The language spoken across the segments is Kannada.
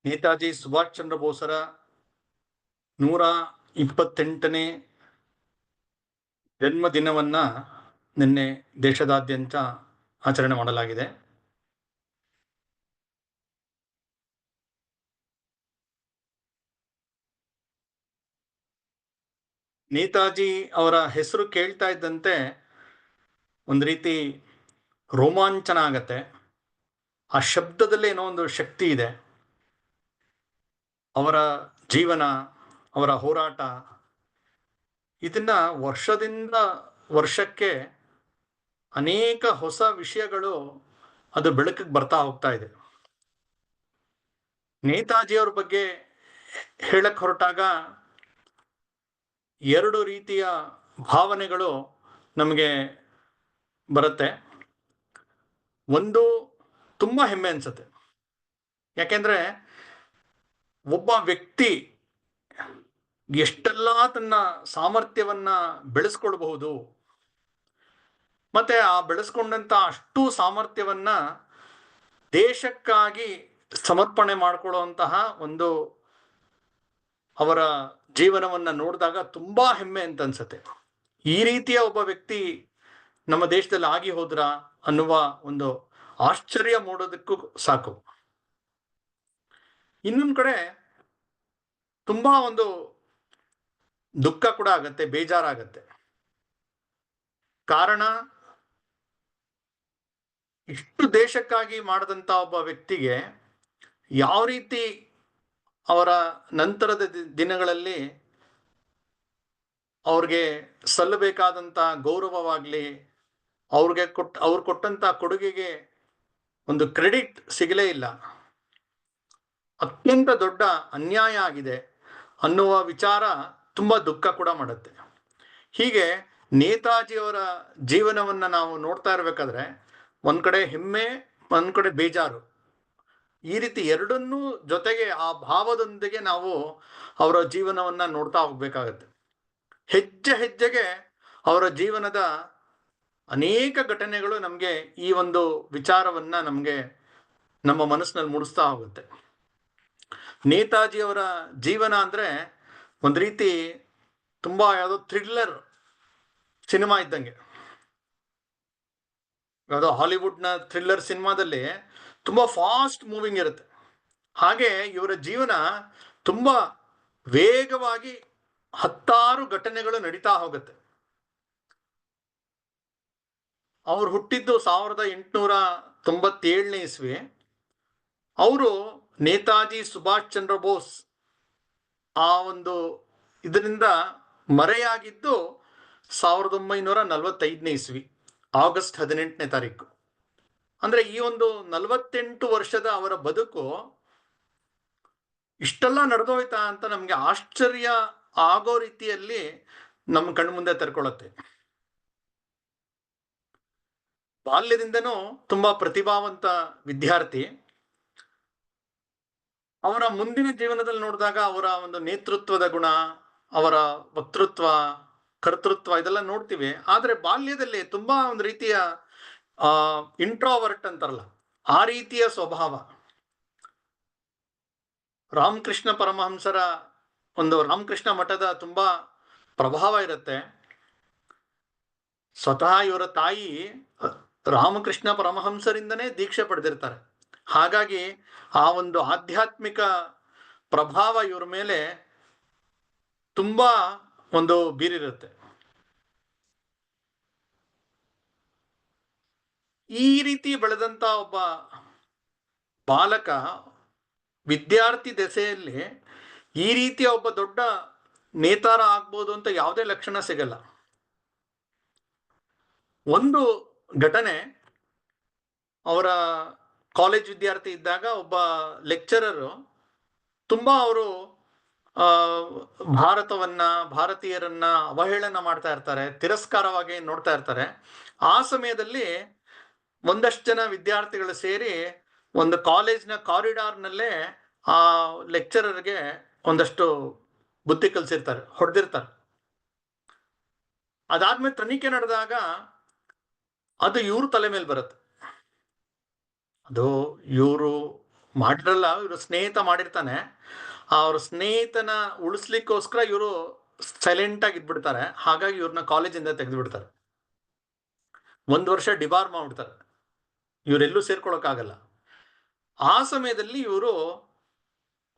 ನೇತಾಜಿ ಸುಭಾಷ್ ಚಂದ್ರ ಬೋಸರ 128ನೇ ಜನ್ಮದಿನವನ್ನ ನಿನ್ನೆ ದೇಶದಾದ್ಯಂತ ಆಚರಣೆ ಮಾಡಲಾಗಿದೆ. ನೇತಾಜಿ ಅವರ ಹೆಸರು ಕೇಳ್ತಾ ಇದ್ದಂತೆ ಒಂದು ರೀತಿ ರೋಮಾಂಚನ ಆಗತ್ತೆ. ಆ ಶಬ್ದದಲ್ಲಿ ಏನೋ ಒಂದು ಶಕ್ತಿ ಇದೆ. ಅವರ ಜೀವನ, ಅವರ ಹೋರಾಟ, ಇದನ್ನ ವರ್ಷದಿಂದ ವರ್ಷಕ್ಕೆ ಅನೇಕ ಹೊಸ ವಿಷಯಗಳು ಅದು ಬೆಳಕಿಗೆ ಬರ್ತಾ ಹೋಗ್ತಾ ಇದೆ. ನೇತಾಜಿಯವ್ರ ಬಗ್ಗೆ ಹೇಳಕ್ ಹೊರಟಾಗ ಎರಡು ರೀತಿಯ ಭಾವನೆಗಳು ನಮಗೆ ಬರುತ್ತೆ. ಒಂದು ತುಂಬಾ ಹೆಮ್ಮೆ ಅನ್ಸುತ್ತೆ. ಯಾಕೆಂದ್ರೆ ಒಬ್ಬ ವ್ಯಕ್ತಿ ಎಷ್ಟೆಲ್ಲ ತನ್ನ ಸಾಮರ್ಥ್ಯವನ್ನ ಬೆಳೆಸ್ಕೊಳ್ಬಹುದು, ಮತ್ತೆ ಆ ಬೆಳೆಸ್ಕೊಂಡಂತ ಅಷ್ಟು ಸಾಮರ್ಥ್ಯವನ್ನ ದೇಶಕ್ಕಾಗಿ ಸಮರ್ಪಣೆ ಮಾಡ್ಕೊಳ್ಳುವಂತಹ ಒಂದು ಅವರ ಜೀವನವನ್ನ ನೋಡಿದಾಗ ತುಂಬಾ ಹೆಮ್ಮೆ ಅಂತ ಅನ್ಸುತ್ತೆ. ಈ ರೀತಿಯ ಒಬ್ಬ ವ್ಯಕ್ತಿ ನಮ್ಮ ದೇಶದಲ್ಲಿ ಆಗಿ ಹೋದ್ರ ಅನ್ನುವ ಒಂದು ಆಶ್ಚರ್ಯ ಮೂಡೋದಕ್ಕೂ ಸಾಕು. ಇನ್ನೊಂದ್ ಕಡೆ ತುಂಬಾ ಒಂದು ದುಃಖ ಕೂಡ ಆಗತ್ತೆ, ಬೇಜಾರಾಗತ್ತೆ. ಕಾರಣ, ಇಷ್ಟು ದೇಶಕ್ಕಾಗಿ ಮಾಡಿದಂತ ಒಬ್ಬ ವ್ಯಕ್ತಿಗೆ ಯಾವ ರೀತಿ ಅವರ ನಂತರದ ದಿನಗಳಲ್ಲಿ ಅವ್ರಿಗೆ ಸಲ್ಲಬೇಕಾದಂತ ಗೌರವವಾಗ್ಲಿ, ಅವ್ರು ಕೊಟ್ಟಂತ ಕೊಡುಗೆಗೆ ಒಂದು ಕ್ರೆಡಿಟ್ ಸಿಗಲೇ ಇಲ್ಲ, ಅತ್ಯಂತ ದೊಡ್ಡ ಅನ್ಯಾಯ ಆಗಿದೆ ಅನ್ನುವ ವಿಚಾರ ತುಂಬಾ ದುಃಖ ಕೂಡ ಮಾಡುತ್ತೆ. ಹೀಗೆ ನೇತಾಜಿಯವರ ಜೀವನವನ್ನ ನಾವು ನೋಡ್ತಾ ಇರ್ಬೇಕಾದ್ರೆ ಒಂದ್ ಕಡೆ ಹೆಮ್ಮೆ, ಒಂದ್ ಕಡೆ ಬೇಜಾರು, ಈ ರೀತಿ ಎರಡನ್ನೂ ಜೊತೆಗೆ ಆ ಭಾವದೊಂದಿಗೆ ನಾವು ಅವರ ಜೀವನವನ್ನ ನೋಡ್ತಾ ಹೋಗ್ಬೇಕಾಗತ್ತೆ. ಹೆಜ್ಜೆ ಹೆಜ್ಜೆಗೆ ಅವರ ಜೀವನದ ಅನೇಕ ಘಟನೆಗಳು ನಮಗೆ ಈ ಒಂದು ವಿಚಾರವನ್ನ ನಮಗೆ ನಮ್ಮ ಮನಸ್ಸಿನಲ್ಲಿ ಮೂಡಿಸ್ತಾ ಹೋಗುತ್ತೆ. ನೇತಾಜಿಯವರ ಜೀವನ ಅಂದ್ರೆ ಒಂದ್ ರೀತಿ ತುಂಬಾ ಯಾವುದೋ ಥ್ರಿಲ್ಲರ್ ಸಿನಿಮಾ ಇದ್ದಂಗೆ. ಯಾವುದೋ ಹಾಲಿವುಡ್ನ ಥ್ರಿಲ್ಲರ್ ಸಿನಿಮಾದಲ್ಲಿ ತುಂಬಾ ಫಾಸ್ಟ್ ಮೂವಿಂಗ್ ಇರುತ್ತೆ. ಹಾಗೆ ಇವರ ಜೀವನ ತುಂಬಾ ವೇಗವಾಗಿ ಹತ್ತಾರು ಘಟನೆಗಳು ನಡೀತಾ ಹೋಗುತ್ತೆ. ಅವ್ರು ಹುಟ್ಟಿದ್ದು 1897ನೇ ಇಸ್ವಿ. ಅವರು ನೇತಾಜಿ ಸುಭಾಷ್ ಚಂದ್ರ ಬೋಸ್ ಆ ಒಂದು ಇದರಿಂದ ಮರೆಯಾಗಿದ್ದು 1945ನೇ ಇಸ್ವಿ ಆಗಸ್ಟ್ 18ನೇ ತಾರೀಕು. ಅಂದ್ರೆ ಈ ಒಂದು 48 ವರ್ಷದ ಅವರ ಬದುಕು ಇಷ್ಟೆಲ್ಲ ನಡೆದೋಯ್ತಾ ಅಂತ ನಮ್ಗೆ ಆಶ್ಚರ್ಯ ಆಗೋ ರೀತಿಯಲ್ಲಿ ನಮ್ಮ ಕಣ್ಮುಂದೆ ತೆರ್ಕೊಳ್ಳುತ್ತೆ. ಬಾಲ್ಯದಿಂದನೂ ತುಂಬಾ ಪ್ರತಿಭಾವಂತ ವಿದ್ಯಾರ್ಥಿ. ಅವರ ಮುಂದಿನ ಜೀವನದಲ್ಲಿ ನೋಡಿದಾಗ ಅವರ ಒಂದು ನೇತೃತ್ವದ ಗುಣ, ಅವರ ವಕ್ತೃತ್ವ, ಕರ್ತೃತ್ವ ಇದೆಲ್ಲ ನೋಡ್ತೀವಿ. ಆದ್ರೆ ಬಾಲ್ಯದಲ್ಲಿ ತುಂಬಾ ಒಂದು ರೀತಿಯ ಇಂಟ್ರೋವರ್ಟ್ ಅಂತಾರಲ್ಲ, ಆ ರೀತಿಯ ಸ್ವಭಾವ. ರಾಮಕೃಷ್ಣ ಪರಮಹಂಸರ ಒಂದು ರಾಮಕೃಷ್ಣ ಮಠದ ತುಂಬಾ ಪ್ರಭಾವ ಇರುತ್ತೆ. ಸ್ವತಃ ಇವರ ತಾಯಿ ರಾಮಕೃಷ್ಣ ಪರಮಹಂಸರಿಂದನೇ ದೀಕ್ಷೆ ಪಡೆದಿರ್ತಾರೆ. ಹಾಗಾಗಿ ಆ ಒಂದು ಆಧ್ಯಾತ್ಮಿಕ ಪ್ರಭಾವ ಇವರ ಮೇಲೆ ತುಂಬಾ ಒಂದು ಬೀರಿರುತ್ತೆ. ಈ ರೀತಿ ಬೆಳೆದಂತ ಒಬ್ಬ ಬಾಲಕ ವಿದ್ಯಾರ್ಥಿ ದೆಸೆಯಲ್ಲಿ ಈ ರೀತಿಯ ಒಬ್ಬ ದೊಡ್ಡ ನೇತಾರ ಆಗ್ಬೋದು ಅಂತ ಯಾವುದೇ ಲಕ್ಷಣ ಸಿಗಲ್ಲ. ಒಂದು ಘಟನೆ, ಅವರ ಕಾಲೇಜ್ ವಿದ್ಯಾರ್ಥಿ ಇದ್ದಾಗ ಒಬ್ಬ ಲೆಕ್ಚರರು ತುಂಬಾ ಅವರು ಭಾರತವನ್ನ, ಭಾರತೀಯರನ್ನ ಅವಹೇಳನ ಮಾಡ್ತಾ ಇರ್ತಾರೆ, ತಿರಸ್ಕಾರವಾಗಿ ನೋಡ್ತಾ ಇರ್ತಾರೆ. ಆ ಸಮಯದಲ್ಲಿ ಒಂದಷ್ಟು ಜನ ವಿದ್ಯಾರ್ಥಿಗಳು ಸೇರಿ ಒಂದು ಕಾಲೇಜ್ನ ಕಾರಿಡಾರ್ನಲ್ಲೇ ಆ ಲೆಕ್ಚರರ್ಗೆ ಒಂದಷ್ಟು ಬುದ್ಧಿ ಕಲಿಸಿರ್ತಾರೆ, ಹೊಡೆದಿರ್ತಾರೆ. ಅದಾದ್ಮೇಲೆ ತನಿಖೆ ನಡೆದಾಗ ಅದು ಇವ್ರ ತಲೆ ಮೇಲೆ ಬರುತ್ತೆ. ಅದು ಇವರು ಮಾಡಿರಲ್ಲ, ಇವರು ಸ್ನೇಹಿತ ಮಾಡಿರ್ತಾನೆ. ಅವ್ರ ಸ್ನೇಹಿತನ ಉಳಿಸ್ಲಿಕ್ಕೋಸ್ಕರ ಇವರು ಸೈಲೆಂಟ್ ಆಗಿ ಇದ್ಬಿಡ್ತಾರೆ. ಹಾಗಾಗಿ ಇವ್ರನ್ನ ಕಾಲೇಜಿಂದ ತೆಗೆದು ಬಿಡ್ತಾರೆ. 1 ವರ್ಷ ಡಿಬಾರ್ ಮಾಡ್ಬಿಡ್ತಾರೆ. ಇವರೆಲ್ಲೂ ಸೇರ್ಕೊಳಕ್ಕಾಗಲ್ಲ. ಆ ಸಮಯದಲ್ಲಿ ಇವರು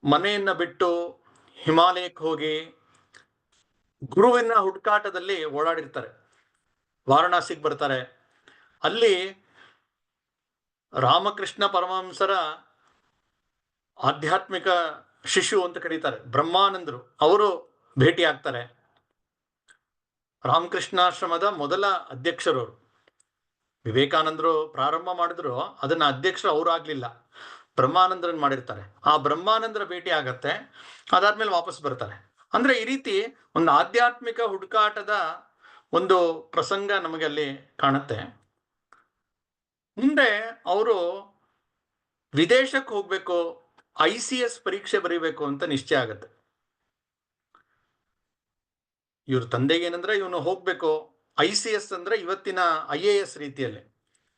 ಮನೆಯನ್ನ ಬಿಟ್ಟು ಹಿಮಾಲಯಕ್ಕೆ ಹೋಗಿ ಗುರುವಿನ ಹುಡುಕಾಟದಲ್ಲಿ ಓಡಾಡಿರ್ತಾರೆ. ವಾರಣಾಸಿಗೆ ಬರ್ತಾರೆ. ಅಲ್ಲಿ ರಾಮಕೃಷ್ಣ ಪರಮಹಂಸರ ಆಧ್ಯಾತ್ಮಿಕ ಶಿಶು ಅಂತ ಕರೀತಾರೆ, ಬ್ರಹ್ಮಾನಂದರು, ಅವರು ಭೇಟಿ ಆಗ್ತಾರೆ. ರಾಮಕೃಷ್ಣಾಶ್ರಮದ ಮೊದಲ ಅಧ್ಯಕ್ಷರು. ವಿವೇಕಾನಂದರು ಪ್ರಾರಂಭ ಮಾಡಿದ್ರು, ಅದನ್ನ ಅಧ್ಯಕ್ಷರು ಅವರು ಆಗ್ಲಿಲ್ಲ, ಬ್ರಹ್ಮಾನಂದರನ್ನು ಮಾಡಿರ್ತಾರೆ. ಆ ಬ್ರಹ್ಮಾನಂದರ ಭೇಟಿ ಆಗತ್ತೆ. ಅದಾದ್ಮೇಲೆ ವಾಪಸ್ ಬರ್ತಾರೆ. ಅಂದ್ರೆ ಈ ರೀತಿ ಒಂದು ಆಧ್ಯಾತ್ಮಿಕ ಹುಡುಕಾಟದ ಒಂದು ಪ್ರಸಂಗ ನಮಗೆ ಅಲ್ಲಿ ಕಾಣುತ್ತೆ. ಮುಂದೆ ಅವರು ವಿದೇಶಕ್ಕೆ ಹೋಗ್ಬೇಕು, ICS ಪರೀಕ್ಷೆ ಬರೀಬೇಕು ಅಂತ ನಿಶ್ಚಯ ಆಗತ್ತೆ. ಇವ್ರ ತಂದೆಗೆ ಏನಂದ್ರೆ ಇವನು ಹೋಗ್ಬೇಕು, ICS ಅಂದ್ರೆ ಇವತ್ತಿನ IAS ರೀತಿಯಲ್ಲಿ.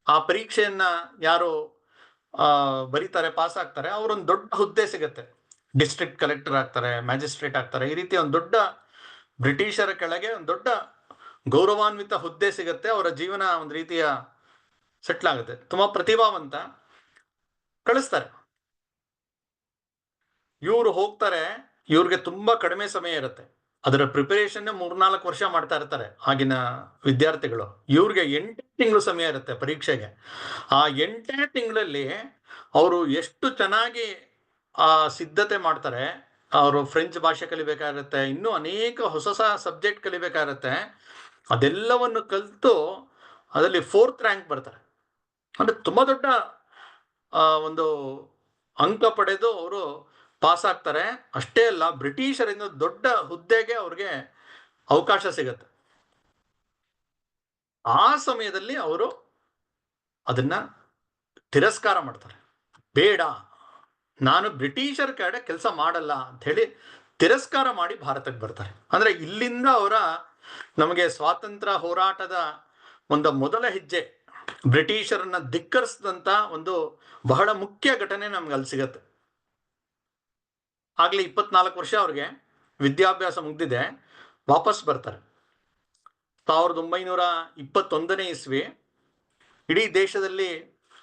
ಆ ಪರೀಕ್ಷೆಯನ್ನ ಯಾರು ಬರೀತಾರೆ, ಪಾಸ್ ಆಗ್ತಾರೆ, ಅವರೊಂದು ದೊಡ್ಡ ಹುದ್ದೆ ಸಿಗತ್ತೆ. ಡಿಸ್ಟ್ರಿಕ್ಟ್ ಕಲೆಕ್ಟರ್ ಆಗ್ತಾರೆ, ಮ್ಯಾಜಿಸ್ಟ್ರೇಟ್ ಆಗ್ತಾರೆ. ಈ ರೀತಿ ಒಂದು ದೊಡ್ಡ ಬ್ರಿಟಿಷರ ಕೆಳಗೆ ಒಂದು ದೊಡ್ಡ ಗೌರವಾನ್ವಿತ ಹುದ್ದೆ ಸಿಗತ್ತೆ. ಅವರ ಜೀವನ ಒಂದು ರೀತಿಯ ಸೆಟ್ಲ್ ಆಗುತ್ತೆ. ತುಂಬಾ ಪ್ರತಿಭಾವಂತ. ಕಳಿಸ್ತಾರೆ. ಇವರು ಹೋಗ್ತಾರೆ. ಇವ್ರಿಗೆ ತುಂಬಾ ಕಡಿಮೆ ಸಮಯ ಇರುತ್ತೆ. ಅದರ ಪ್ರಿಪರೇಷನ್ 3-4 ವರ್ಷ ಮಾಡ್ತಾ ಇರ್ತಾರೆ ಆಗಿನ ವಿದ್ಯಾರ್ಥಿಗಳು. ಇವ್ರಿಗೆ 8 ತಿಂಗಳು ಸಮಯ ಇರುತ್ತೆ ಪರೀಕ್ಷೆಗೆ. ಆ 8 ತಿಂಗಳಲ್ಲಿ ಅವರು ಎಷ್ಟು ಚೆನ್ನಾಗಿ ಸಿದ್ಧತೆ ಮಾಡ್ತಾರೆ. ಅವರು ಫ್ರೆಂಚ್ ಭಾಷೆ ಕಲಿಬೇಕಾಗಿರುತ್ತೆ, ಇನ್ನೂ ಅನೇಕ ಹೊಸ ಹೊಸ ಸಬ್ಜೆಕ್ಟ್ ಕಲಿಬೇಕಾಗಿರುತ್ತೆ. ಅದೆಲ್ಲವನ್ನು ಕಲಿತು ಅದರಲ್ಲಿ 4th ರ್ಯಾಂಕ್ ಬರ್ತಾರೆ. ಅಂದ್ರೆ ತುಂಬಾ ದೊಡ್ಡ ಒಂದು ಅಂಕ ಪಡೆದು ಅವರು ಪಾಸ್ ಆಗ್ತಾರೆ. ಅಷ್ಟೇ ಅಲ್ಲ, ಬ್ರಿಟಿಷರಿಂದ ದೊಡ್ಡ ಹುದ್ದೆಗೆ ಅವ್ರಿಗೆ ಅವಕಾಶ ಸಿಗತ್ತೆ. ಆ ಸಮಯದಲ್ಲಿ ಅವರು ಅದನ್ನ ತಿರಸ್ಕಾರ ಮಾಡ್ತಾರೆ. ಬೇಡ, ನಾನು ಬ್ರಿಟಿಷರ ಕಡೆ ಕೆಲಸ ಮಾಡಲ್ಲ ಅಂತ ಹೇಳಿ ತಿರಸ್ಕಾರ ಮಾಡಿ ಭಾರತಕ್ಕೆ ಬರ್ತಾರೆ. ಅಂದ್ರೆ ಇಲ್ಲಿಂದ ಅವರ ನಮಗೆ ಸ್ವಾತಂತ್ರ್ಯ ಹೋರಾಟದ ಒಂದು ಮೊದಲ ಹೆಜ್ಜೆ, ಬ್ರಿಟಿಷರನ್ನ ಧಿಕ್ಕರಿಸಿದಂತ ಒಂದು ಬಹಳ ಮುಖ್ಯ ಘಟನೆ ನಮ್ಗೆ ಅಲ್ಲಿ ಸಿಗತ್ತೆ. ಆಗ್ಲೇ 24 ವರ್ಷ ಅವ್ರಿಗೆ ವಿದ್ಯಾಭ್ಯಾಸ ಮುಗ್ದಿದೆ. ವಾಪಸ್ ಬರ್ತಾರೆ. 1921ನೇ ಇಸ್ವಿ ಇಡೀ ದೇಶದಲ್ಲಿ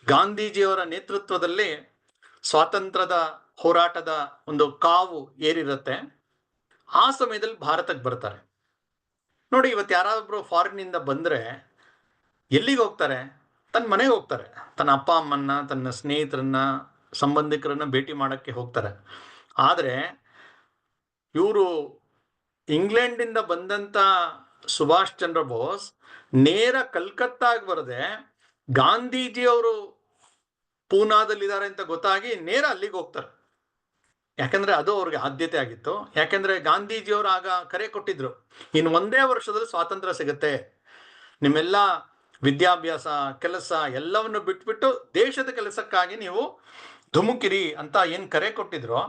ಗಾಂಧೀಜಿಯವರ ನೇತೃತ್ವದಲ್ಲಿ ಸ್ವಾತಂತ್ರ್ಯದ ಹೋರಾಟದ ಒಂದು ಕಾವು ಏರಿರುತ್ತೆ. ಆ ಸಮಯದಲ್ಲಿ ಭಾರತಕ್ಕೆ ಬರ್ತಾರೆ. ನೋಡಿ, ಇವತ್ತು ಯಾರಾದ್ರೂ ಫಾರಿನ್ನಿಂದ ಬಂದ್ರೆ ಎಲ್ಲಿಗೆ ಹೋಗ್ತಾರೆ? ತನ್ನ ಮನೆಗೆ ಹೋಗ್ತಾರೆ. ತನ್ನ ಅಪ್ಪ ಅಮ್ಮನ್ನ, ತನ್ನ ಸ್ನೇಹಿತರನ್ನ, ಸಂಬಂಧಿಕರನ್ನ ಭೇಟಿ ಮಾಡಕ್ಕೆ ಹೋಗ್ತಾರೆ. ಆದರೆ ಇವರು ಇಂಗ್ಲೆಂಡಿಂದ ಬಂದಂತ ಸುಭಾಷ್ ಚಂದ್ರ ಬೋಸ್ ನೇರ ಕಲ್ಕತ್ತಾಗೆ ಬರದೆ ಗಾಂಧೀಜಿಯವರು ಪೂನಾದಲ್ಲಿದ್ದಾರೆ ಅಂತ ಗೊತ್ತಾಗಿ ನೇರ ಅಲ್ಲಿಗೆ ಹೋಗ್ತಾರೆ. ಯಾಕಂದ್ರೆ ಅದು ಅವ್ರಿಗೆ ಆದ್ಯತೆ ಆಗಿತ್ತು. ಯಾಕಂದ್ರೆ ಗಾಂಧೀಜಿಯವರು ಆಗ ಕರೆ ಕೊಟ್ಟಿದ್ರು, ಇನ್ನು 1 ವರ್ಷದಲ್ಲಿ ಸ್ವಾತಂತ್ರ್ಯ ಸಿಗುತ್ತೆ, ನಿಮ್ಮೆಲ್ಲ ವಿದ್ಯಾಭ್ಯಾಸ, ಕೆಲಸ ಎಲ್ಲವನ್ನು ಬಿಟ್ಬಿಟ್ಟು ದೇಶದ ಕೆಲಸಕ್ಕಾಗಿ ನೀವು ಧುಮುಕಿರಿ ಅಂತ ಏನ್ ಕರೆ ಕೊಟ್ಟಿದ್ರು,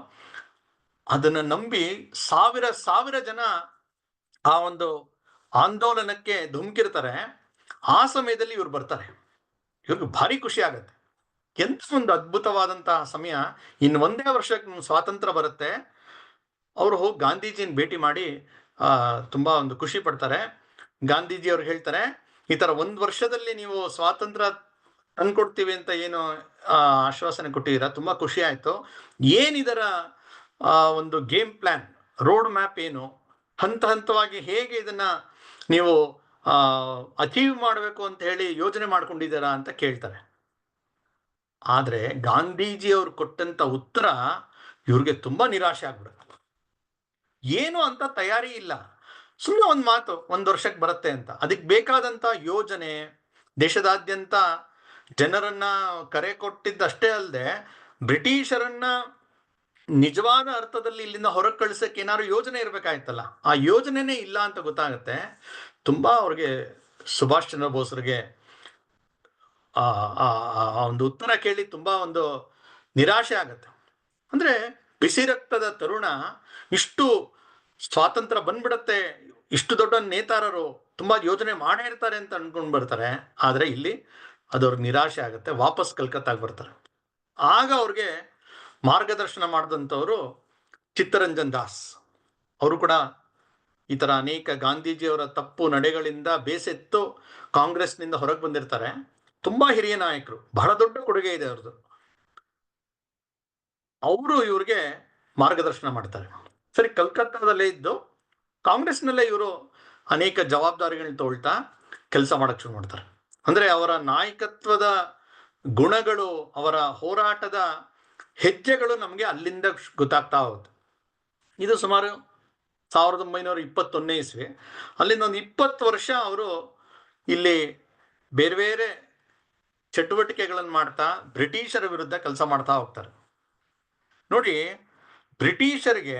ಅದನ್ನ ನಂಬಿ ಸಾವಿರ ಜನ ಆ ಒಂದು ಆಂದೋಲನಕ್ಕೆ ಧುಮುಕಿರ್ತಾರೆ. ಆ ಸಮಯದಲ್ಲಿ ಇವ್ರು ಬರ್ತಾರೆ. ಇವ್ರಿಗೆ ಭಾರಿ ಖುಷಿ ಆಗತ್ತೆ. ಎಂತ ಒಂದು ಅದ್ಭುತವಾದಂತಹ ಸಮಯ. ಇನ್ನು 1 ವರ್ಷಕ್ಕೆ ಸ್ವಾತಂತ್ರ್ಯ ಬರುತ್ತೆ. ಅವರು ಹೋಗಿ ಗಾಂಧೀಜಿನ ಭೇಟಿ ಮಾಡಿ ತುಂಬಾ ಒಂದು ಖುಷಿ ಪಡ್ತಾರೆ. ಗಾಂಧೀಜಿ ಅವ್ರು ಹೇಳ್ತಾರೆ, ಈ ತರ 1 ವರ್ಷದಲ್ಲಿ ನೀವು ಸ್ವಾತಂತ್ರ್ಯ ತಂದ್ಕೊಡ್ತೀವಿ ಅಂತ ಏನು ಆಶ್ವಾಸನೆ ಕೊಟ್ಟಿದ್ದೀರಾ, ತುಂಬಾ ಖುಷಿ ಆಯ್ತು. ಏನಿದರ ಒಂದು ಗೇಮ್ ಪ್ಲಾನ್, ರೋಡ್ ಮ್ಯಾಪ್ ಏನು, ಹಂತ ಹಂತವಾಗಿ ಹೇಗೆ ಇದನ್ನ ನೀವು ಅಚೀವ್ ಮಾಡಬೇಕು ಅಂತ ಹೇಳಿ ಯೋಜನೆ ಮಾಡ್ಕೊಂಡಿದ್ದೀರಾ ಅಂತ ಕೇಳ್ತಾರೆ. ಆದ್ರೆ ಗಾಂಧೀಜಿ ಅವ್ರು ಕೊಟ್ಟಂತ ಉತ್ತರ ಇವ್ರಿಗೆ ತುಂಬಾ ನಿರಾಶೆ ಆಗ್ಬಿಡುತ್ತೆ. ಏನು ಅಂತ ತಯಾರಿ ಇಲ್ಲ, ಸುಮ್ಮನೆ ಒಂದು ಮಾತು 1 ವರ್ಷಕ್ಕೆ ಬರುತ್ತೆ ಅಂತ. ಅದಕ್ಕೆ ಬೇಕಾದಂತ ಯೋಜನೆ, ದೇಶದಾದ್ಯಂತ ಜನರನ್ನ ಕರೆ ಕೊಟ್ಟಿದ್ದಷ್ಟೇ ಅಲ್ಲದೆ ಬ್ರಿಟಿಷರನ್ನ ನಿಜವಾದ ಅರ್ಥದಲ್ಲಿ ಇಲ್ಲಿಂದ ಹೊರಗೆ ಕಳಿಸಕ್ಕೆ ಏನಾದ್ರು ಯೋಜನೆ ಇರ್ಬೇಕಾಯ್ತಲ್ಲ, ಆ ಯೋಜನೆನೇ ಇಲ್ಲ ಅಂತ ಗೊತ್ತಾಗತ್ತೆ. ತುಂಬಾ ಅವ್ರಿಗೆ, ಸುಭಾಷ್ ಚಂದ್ರ ಬೋಸ್ರಿಗೆ ಆ ಒಂದು ಉತ್ತರ ಕೇಳಿ ತುಂಬಾ ಒಂದು ನಿರಾಶೆ ಆಗತ್ತೆ. ಅಂದ್ರೆ ಬಿಸಿ ರಕ್ತದ ತರುಣ ಇಷ್ಟು ಸ್ವಾತಂತ್ರ್ಯ ಬಂದ್ಬಿಡತ್ತೆ, ಇಷ್ಟು ದೊಡ್ಡ ನೇತಾರರು ತುಂಬಾ ಯೋಜನೆ ಮಾಡೇ ಇರ್ತಾರೆ ಅಂತ ಅನ್ಕೊಂಡ್ ಬರ್ತಾರೆ. ಆದ್ರೆ ಇಲ್ಲಿ ಅದವ್ರಿಗೆ ನಿರಾಶೆ ಆಗುತ್ತೆ. ವಾಪಸ್ ಕಲ್ಕತ್ತಾಗ ಬರ್ತಾರೆ. ಆಗ ಅವ್ರಿಗೆ ಮಾರ್ಗದರ್ಶನ ಮಾಡಿದಂಥವರು ಚಿತ್ತರಂಜನ್ ದಾಸ್. ಅವರು ಕೂಡ ಈ ಥರ ಅನೇಕ ಗಾಂಧೀಜಿಯವರ ತಪ್ಪು ನಡೆಗಳಿಂದ ಬೇಸೆತ್ತು ಕಾಂಗ್ರೆಸ್ನಿಂದ ಹೊರಗೆ ಬಂದಿರ್ತಾರೆ. ತುಂಬಾ ಹಿರಿಯ ನಾಯಕರು, ಬಹಳ ದೊಡ್ಡ ಕೊಡುಗೆ ಇದೆ ಅವ್ರದ್ದು. ಅವರು ಇವ್ರಿಗೆ ಮಾರ್ಗದರ್ಶನ ಮಾಡ್ತಾರೆ. ಸರಿ, ಕಲ್ಕತ್ತಾದಲ್ಲೇ ಇದ್ದು ಕಾಂಗ್ರೆಸ್ನಲ್ಲೇ ಇವರು ಅನೇಕ ಜವಾಬ್ದಾರಿಗಳನ್ನ ತಗೊಳ್ತಾ ಕೆಲಸ ಮಾಡಕ್ ಶುರು ಮಾಡ್ತಾರೆ. ಅಂದ್ರೆ ಅವರ ನಾಯಕತ್ವದ ಗುಣಗಳು, ಅವರ ಹೋರಾಟದ ಹೆಜ್ಜೆಗಳು ನಮಗೆ ಅಲ್ಲಿಂದ ಗೊತ್ತಾಗ್ತಾ ಹೋಗುತ್ತೆ. ಇದು ಸುಮಾರು 1921ನೇ ಇಸ್ವಿ. ಅಲ್ಲಿಂದ ಒಂದು 20 ವರ್ಷ ಅವರು ಇಲ್ಲಿ ಬೇರೆ ಬೇರೆ ಚಟುವಟಿಕೆಗಳನ್ನು ಮಾಡ್ತಾ ಬ್ರಿಟಿಷರ ವಿರುದ್ಧ ಕೆಲಸ ಮಾಡ್ತಾ ಹೋಗ್ತಾರೆ. ನೋಡಿ, ಬ್ರಿಟಿಷರಿಗೆ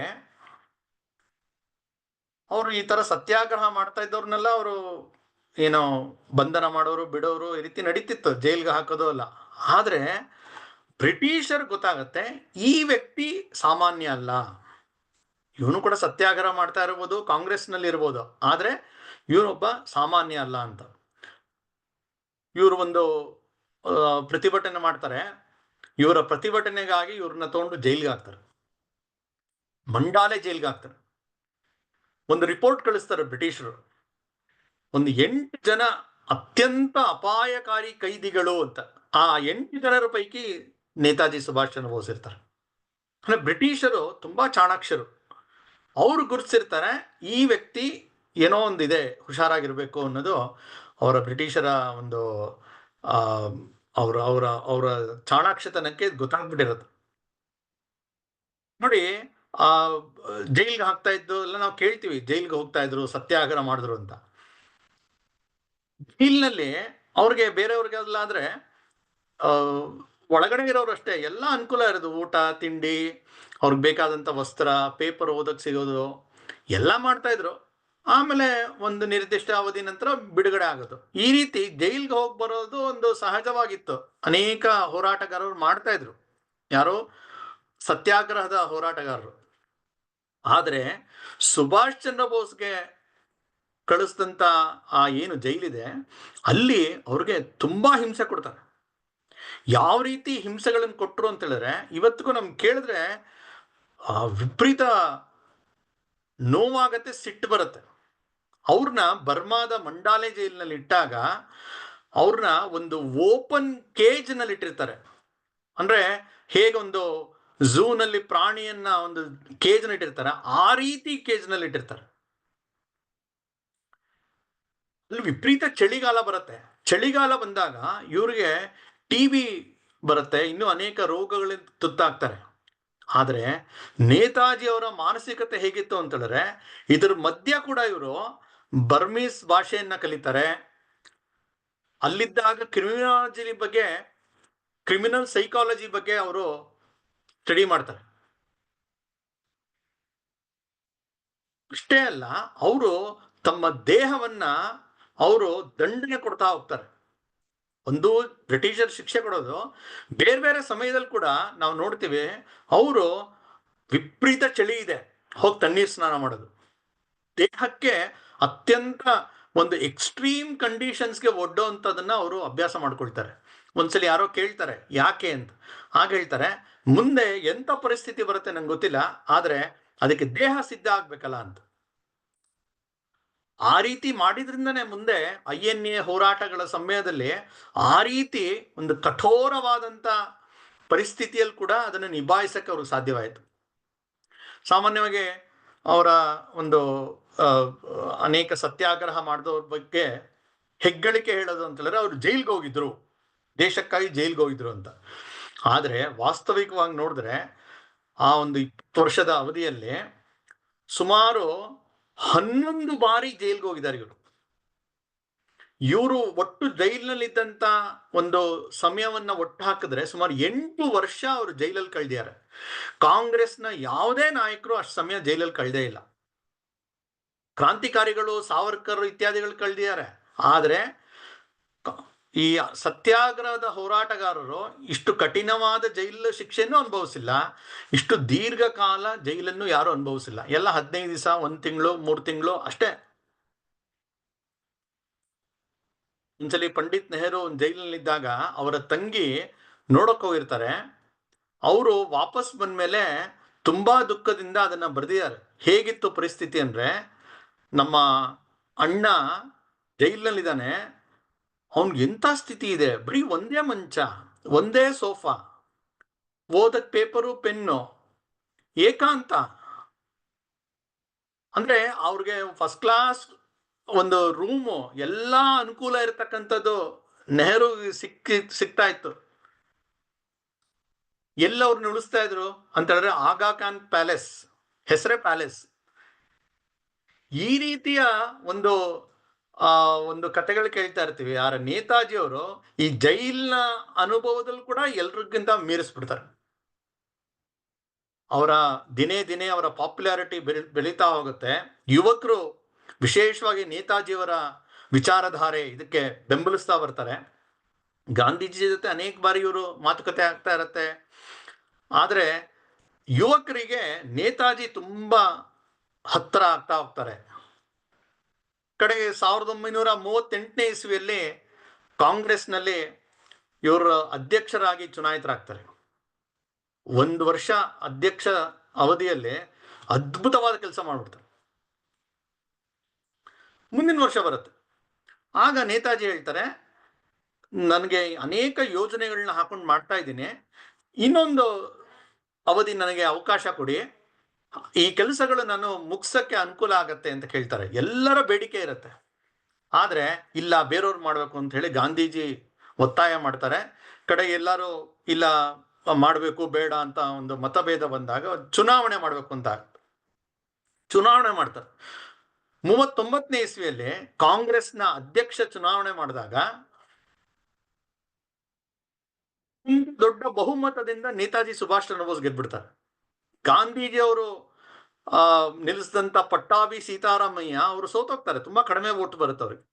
ಅವರು ಈ ತರ ಸತ್ಯಾಗ್ರಹ ಮಾಡ್ತಾ ಇದ್ದವ್ರನ್ನೆಲ್ಲ ಅವರು ಏನೋ ಬಂಧನ ಮಾಡೋರು, ಬಿಡೋರು, ಈ ರೀತಿ ನಡೀತಿತ್ತು, ಜೈಲ್ಗೆ ಹಾಕೋದು ಅಲ್ಲ. ಆದ್ರೆ ಬ್ರಿಟಿಷರ್ ಗೊತ್ತಾಗತ್ತೆ ಈ ವ್ಯಕ್ತಿ ಸಾಮಾನ್ಯ ಅಲ್ಲ, ಇವನು ಕೂಡ ಸತ್ಯಾಗ್ರಹ ಮಾಡ್ತಾ ಇರ್ಬೋದು, ಕಾಂಗ್ರೆಸ್ನಲ್ಲಿ ಇರ್ಬೋದು, ಆದ್ರೆ ಇವನೊಬ್ಬ ಸಾಮಾನ್ಯ ಅಲ್ಲ ಅಂತ. ಇವರು ಒಂದು ಪ್ರತಿಭಟನೆ ಮಾಡ್ತಾರೆ. ಇವರ ಪ್ರತಿಭಟನೆಗಾಗಿ ಇವ್ರನ್ನ ತಗೊಂಡು ಜೈಲ್ಗೆ ಹಾಕ್ತಾರೆ, ಮಂಡಾಲೆ ಜೈಲ್ಗೆ ಹಾಕ್ತಾರೆ. ಒಂದು ರಿಪೋರ್ಟ್ ಕಳಿಸ್ತಾರೆ ಬ್ರಿಟಿಷರು, ಒಂದು 8 ಜನ ಅತ್ಯಂತ ಅಪಾಯಕಾರಿ ಕೈದಿಗಳು ಅಂತ. ಆ 8 ಜನರ ಪೈಕಿ ನೇತಾಜಿ ಸುಭಾಷ್ ಚಂದ್ರ ಬೋಸ್ ಇರ್ತಾರೆ. ಅಂದ್ರೆ ಬ್ರಿಟಿಷರು ತುಂಬಾ ಚಾಣಾಕ್ಷರು. ಅವರು ಗುರುತಿಸಿರ್ತಾರೆ ಈ ವ್ಯಕ್ತಿ ಏನೋ ಒಂದಿದೆ, ಹುಷಾರಾಗಿರ್ಬೇಕು ಅನ್ನೋದು ಅವರ ಬ್ರಿಟಿಷರ ಒಂದು ಅವರ ಅವರ ಅವರ ಚಾಣಾಕ್ಷತನಕ್ಕೆ ಗೊತ್ತಾಗ್ಬಿಟ್ಟಿರುತ್ತೆ. ನೋಡಿ, ಆ ಜೈಲ್ಗೆ ಹಾಕ್ತಾ ಇದ್ದು ಎಲ್ಲ ನಾವು ಕೇಳ್ತೀವಿ, ಜೈಲ್ಗೆ ಹೋಗ್ತಾ ಇದ್ರು, ಸತ್ಯಾಗ್ರಹ ಮಾಡಿದ್ರು ಅಂತ. ಜೈಲ್ನಲ್ಲಿ ಅವ್ರಿಗೆ ಬೇರೆಯವ್ರಿಗೆಲ್ಲ ಆದ್ರೆ ಒಳಗಡೆ ಇರೋರು ಅಷ್ಟೇ ಎಲ್ಲ ಅನುಕೂಲ ಇರೋದು, ಊಟ ತಿಂಡಿ, ಅವ್ರಿಗೆ ಬೇಕಾದಂಥ ವಸ್ತ್ರ, ಪೇಪರ್ ಓದಕ್ಕೆ ಸಿಗೋದು ಎಲ್ಲ ಮಾಡ್ತಾ ಇದ್ರು. ಆಮೇಲೆ ಒಂದು ನಿರ್ದಿಷ್ಟ ಅವಧಿ ನಂತರ ಬಿಡುಗಡೆ ಆಗೋದು. ಈ ರೀತಿ ಜೈಲ್ಗೆ ಹೋಗಿ ಬರೋದು ಒಂದು ಸಹಜವಾಗಿತ್ತು, ಅನೇಕ ಹೋರಾಟಗಾರರು ಮಾಡ್ತಾ ಇದ್ರು, ಯಾರೋ ಸತ್ಯಾಗ್ರಹದ ಹೋರಾಟಗಾರರು. ಆದರೆ ಸುಭಾಷ್ ಚಂದ್ರ ಬೋಸ್ಗೆ ಕಳಿಸಿದಂಥ ಆ ಏನು ಜೈಲಿದೆ ಅಲ್ಲಿ ಅವ್ರಿಗೆ ತುಂಬಾ ಹಿಂಸೆ ಕೊಡ್ತಾರೆ. ಯಾವ ರೀತಿ ಹಿಂಸೆಗಳನ್ನು ಕೊಟ್ಟರು ಅಂತ ಹೇಳಿದ್ರೆ ಇವತ್ತಿಗೂ ನಮ್ಗೆ ಕೇಳಿದ್ರೆ ವಿಪರೀತ ನೋವಾಗತ್ತೆ, ಸಿಟ್ಟು ಬರುತ್ತೆ. ಅವ್ರನ್ನ ಬರ್ಮಾದ ಮಂಡಾಲೆ ಜೈಲಿನಲ್ಲಿ ಇಟ್ಟಾಗ ಅವ್ರನ್ನ ಒಂದು ಓಪನ್ ಕೇಜ್ ನಲ್ಲಿ ಇಟ್ಟಿರ್ತಾರೆ. ಅಂದ್ರೆ ಹೇಗೊಂದು ಝೂನಲ್ಲಿ ಪ್ರಾಣಿಯನ್ನ ಒಂದು ಕೇಜ್ ನಲ್ಲಿ ಇಟ್ಟಿರ್ತಾರೆ, ಆ ರೀತಿ ಕೇಜ್ ನಲ್ಲಿ ಇಟ್ಟಿರ್ತಾರೆ. ಅಲ್ಲಿ ವಿಪರೀತ ಚಳಿಗಾಲ ಬರುತ್ತೆ. ಚಳಿಗಾಲ ಬಂದಾಗ ಇವ್ರಿಗೆ ಟಿಬಿ ಬರುತ್ತೆ, ಇನ್ನೂ ಅನೇಕ ರೋಗಗಳಿಂದ ತುತ್ತಾಗ್ತಾರೆ. ಆದರೆ ನೇತಾಜಿ ಅವರ ಮಾನಸಿಕತೆ ಹೇಗಿತ್ತು ಅಂತ ಹೇಳಿದ್ರೆ ಇದ್ರ ಮಧ್ಯ ಕೂಡ ಇವರು ಬರ್ಮೀಸ್ ಭಾಷೆಯನ್ನ ಕಲಿತಾರೆ. ಅಲ್ಲಿದ್ದಾಗ ಕ್ರಿಮಿನಲ್ ಸೈಕಾಲಜಿ ಬಗ್ಗೆ ಅವರು ಸ್ಟಡಿ ಮಾಡ್ತಾರೆ. ಅಷ್ಟೇ ಅಲ್ಲ, ಅವರು ತಮ್ಮ ದೇಹವನ್ನ ಅವರು ದಂಡನೆ ಕೊಡ್ತಾ ಹೋಗ್ತಾರೆ. ಒಂದು ಬ್ರಿಟಿಷರ್ ಶಿಕ್ಷೆ ಕೊಡೋದು, ಬೇರೆ ಬೇರೆ ಸಮಯದಲ್ಲಿ ಕೂಡ ನಾವು ನೋಡ್ತೀವಿ ಅವರು ವಿಪರೀತ ಚಳಿ ಇದೆ, ಹೋಗಿ ತಣ್ಣೀರ್ ಸ್ನಾನ ಮಾಡೋದು. ದೇಹಕ್ಕೆ ಅತ್ಯಂತ ಒಂದು ಎಕ್ಸ್ಟ್ರೀಮ್ ಕಂಡೀಷನ್ಸ್ಗೆ ಒಡ್ಡೋಂಥದನ್ನ ಅವರು ಅಭ್ಯಾಸ ಮಾಡ್ಕೊಳ್ತಾರೆ. ಒಂದ್ಸಲಿ ಯಾರೋ ಕೇಳ್ತಾರೆ ಯಾಕೆ ಅಂತ, ಆಗ ಹೇಳ್ತಾರೆ ಮುಂದೆ ಎಂಥ ಪರಿಸ್ಥಿತಿ ಬರುತ್ತೆ ನಂಗೆ ಗೊತ್ತಿಲ್ಲ, ಆದ್ರೆ ಅದಕ್ಕೆ ದೇಹ ಸಿದ್ಧ ಆಗ್ಬೇಕಲ್ಲ ಅಂತ. ಆ ರೀತಿ ಮಾಡಿದ್ರಿಂದನೇ ಮುಂದೆ INA ಹೋರಾಟಗಳ ಸಮಯದಲ್ಲಿ ಆ ರೀತಿ ಒಂದು ಕಠೋರವಾದಂಥ ಪರಿಸ್ಥಿತಿಯಲ್ಲಿ ಕೂಡ ಅದನ್ನು ನಿಭಾಯಿಸಕ್ಕೆ ಅವ್ರಿಗೆ ಸಾಧ್ಯವಾಯಿತು. ಸಾಮಾನ್ಯವಾಗಿ ಅವರ ಒಂದು ಅನೇಕ ಸತ್ಯಾಗ್ರಹ ಮಾಡಿದವ್ರ ಬಗ್ಗೆ ಹೆಗ್ಗಳಿಕೆ ಹೇಳೋದು ಅಂತ ಹೇಳಿದ್ರೆ ಅವರು ಜೈಲ್ಗೆ ಹೋಗಿದ್ರು, ದೇಶಕ್ಕಾಗಿ ಜೈಲ್ಗೆ ಹೋಗಿದ್ರು ಅಂತ. ಆದರೆ ವಾಸ್ತವಿಕವಾಗಿ ನೋಡಿದ್ರೆ ಆ ಒಂದು 20 ವರ್ಷದ ಅವಧಿಯಲ್ಲಿ ಸುಮಾರು 11 ಬಾರಿ ಜೈಲ್ಗೆ ಹೋಗಿದ್ದಾರೆ ಇವರು. ಒಟ್ಟು ಜೈಲಿನಲ್ಲಿದ್ದಂಥ ಒಂದು ಸಮಯವನ್ನ ಒಟ್ಟು ಹಾಕಿದ್ರೆ ಸುಮಾರು 8 ವರ್ಷ ಅವರು ಜೈಲಲ್ಲಿ ಕಳೆದಿದ್ದಾರೆ. ಕಾಂಗ್ರೆಸ್ನ ಯಾವುದೇ ನಾಯಕರು ಅಷ್ಟು ಸಮಯ ಜೈಲಲ್ಲಿ ಕಳೆದೇ ಇಲ್ಲ. ಕ್ರಾಂತಿಕಾರಿಗಳು, ಸಾವರ್ಕರ್ ಇತ್ಯಾದಿಗಳು ಕಳೆದಿದ್ದಾರೆ. ಆದರೆ ಈ ಸತ್ಯಾಗ್ರಹದ ಹೋರಾಟಗಾರರು ಇಷ್ಟು ಕಠಿಣವಾದ ಜೈಲು ಶಿಕ್ಷೆಯನ್ನು ಅನುಭವಿಸಿಲ್ಲ, ಇಷ್ಟು ದೀರ್ಘಕಾಲ ಜೈಲನ್ನು ಯಾರು ಅನುಭವಿಸಿಲ್ಲ. ಎಲ್ಲ 15 ದಿವಸ, 1 ತಿಂಗಳು, 3 ತಿಂಗಳು ಅಷ್ಟೇ. ಒಂದ್ಸಲಿ ಪಂಡಿತ್ ನೆಹರು ಒಂದು ಜೈಲಿನಲ್ಲಿದ್ದಾಗ ಅವರ ತಂಗಿ ನೋಡಕ್ ಹೋಗಿರ್ತಾರೆ. ಅವರು ವಾಪಸ್ ಬಂದ್ಮೇಲೆ ತುಂಬಾ ದುಃಖದಿಂದ ಅದನ್ನ ಬರೆದಿದ್ದಾರೆ. ಹೇಗಿತ್ತು ಪರಿಸ್ಥಿತಿ ಅಂದ್ರೆ, ನಮ್ಮ ಅಣ್ಣ ಜೈಲಿನಲ್ಲಿದ್ದಾನೆ, ಅವನ್ಗೆ ಎಂಥ ಸ್ಥಿತಿ ಇದೆ, ಬರೀ ಒಂದೇ ಮಂಚ, ಒಂದೇ ಸೋಫಾ, ಓದಕ್ ಪೇಪರು ಪೆನ್ನು, ಏಕಾಂತ. ಅಂದ್ರೆ ಅವ್ರಿಗೆ ಫಸ್ಟ್ ಕ್ಲಾಸ್ ಒಂದು ರೂಮು, ಎಲ್ಲಾ ಅನುಕೂಲ ಇರತಕ್ಕಂಥದ್ದು ನೆಹರು ಸಿಗ್ತಾ ಇತ್ತು. ಎಲ್ಲವ್ರನ್ನ ಉಳಿಸ್ತಾ ಇದ್ರು ಅಂತ ಹೇಳಿದ್ರೆ ಆಗಾ ಖಾನ್ ಪ್ಯಾಲೇಸ್, ಹೆಸರೇ ಪ್ಯಾಲೇಸ್. ಈ ರೀತಿಯ ಒಂದು ಒಂದು ಕಥೆಗಳು ಕೇಳ್ತಾ ಇರ್ತೀವಿ. ಯಾರ ನೇತಾಜಿಯವರು ಈ ಜೈಲ್ನ ಅನುಭವದಲ್ಲಿ ಕೂಡ ಎಲ್ರಿಗಿಂತ ಮೀರಿಸ್ಬಿಡ್ತಾರೆ. ಅವರ ದಿನೇ ದಿನೇ ಅವರ ಪಾಪ್ಯುಲಾರಿಟಿ ಬೆಳೀತಾ ಹೋಗುತ್ತೆ. ಯುವಕರು ವಿಶೇಷವಾಗಿ ನೇತಾಜಿಯವರ ವಿಚಾರಧಾರೆ ಇದಕ್ಕೆ ಬೆಂಬಲಿಸ್ತಾ ಬರ್ತಾರೆ. ಗಾಂಧೀಜಿ ಜೊತೆ ಅನೇಕ ಬಾರಿ ಇವರು ಮಾತುಕತೆ ಆಗ್ತಾ ಇರತ್ತೆ. ಆದರೆ ಯುವಕರಿಗೆ ನೇತಾಜಿ ತುಂಬಾ ಹತ್ತಿರ ಆಗ್ತಾ ಹೋಗ್ತಾರೆ. ಕಡೆಗೆ 1938ನೇ ಇಸ್ವಿಯಲ್ಲಿ ಕಾಂಗ್ರೆಸ್ನಲ್ಲಿ ಇವರು ಅಧ್ಯಕ್ಷರಾಗಿ ಚುನಾಯಿತರಾಗ್ತಾರೆ. 1 ವರ್ಷ ಅಧ್ಯಕ್ಷ ಅವಧಿಯಲ್ಲಿ ಅದ್ಭುತವಾದ ಕೆಲಸ ಮಾಡ್ಬಿಡ್ತಾರೆ. ಮುಂದಿನ ವರ್ಷ ಬರುತ್ತೆ. ಆಗ ನೇತಾಜಿ ಹೇಳ್ತಾರೆ, ನನಗೆ ಅನೇಕ ಯೋಜನೆಗಳನ್ನ ಹಾಕೊಂಡು ಮಾಡ್ತಾ ಇದ್ದೀನಿ, ಇನ್ನೊಂದು ಅವಧಿ ನನಗೆ ಅವಕಾಶ ಕೊಡಿ, ಈ ಕೆಲಸಗಳು ನಾನು ಮುಗಿಸಕ್ಕೆ ಅನುಕೂಲ ಆಗತ್ತೆ ಅಂತ ಕೇಳ್ತಾರೆ. ಎಲ್ಲರ ಬೇಡಿಕೆ ಇರುತ್ತೆ. ಆದ್ರೆ ಇಲ್ಲ, ಬೇರೆಯವ್ರು ಮಾಡ್ಬೇಕು ಅಂತ ಹೇಳಿ ಗಾಂಧೀಜಿ ಒತ್ತಾಯ ಮಾಡ್ತಾರೆ. ಕಡೆಗೆ ಎಲ್ಲರೂ ಇಲ್ಲ, ಮಾಡಬೇಕು ಬೇಡ ಅಂತ ಒಂದು ಮತಭೇದ ಬಂದಾಗ ಚುನಾವಣೆ ಮಾಡಬೇಕು ಅಂತ ಚುನಾವಣೆ ಮಾಡ್ತಾರೆ. 39ನೇ ಇಸ್ವಿಯಲ್ಲಿ ಕಾಂಗ್ರೆಸ್ನ ಅಧ್ಯಕ್ಷ ಚುನಾವಣೆ ಮಾಡಿದಾಗ ದೊಡ್ಡ ಬಹುಮತದಿಂದ ನೇತಾಜಿ ಸುಭಾಷ್ ಚಂದ್ರ ಬೋಸ್ ಗೆದ್ಬಿಡ್ತಾರೆ. ಗಾಂಧೀಜಿಯವರು ನಿಲ್ಲಿಸಿದಂತ ಪಟ್ಟಾಭಿ ಸೀತಾರಾಮಯ್ಯ ಅವರು ಸೋತೋಗ್ತಾರೆ. ತುಂಬಾ ಕಡಿಮೆ ವೋಟ್ ಬರುತ್ತೆ ಅವ್ರಿಗೆ.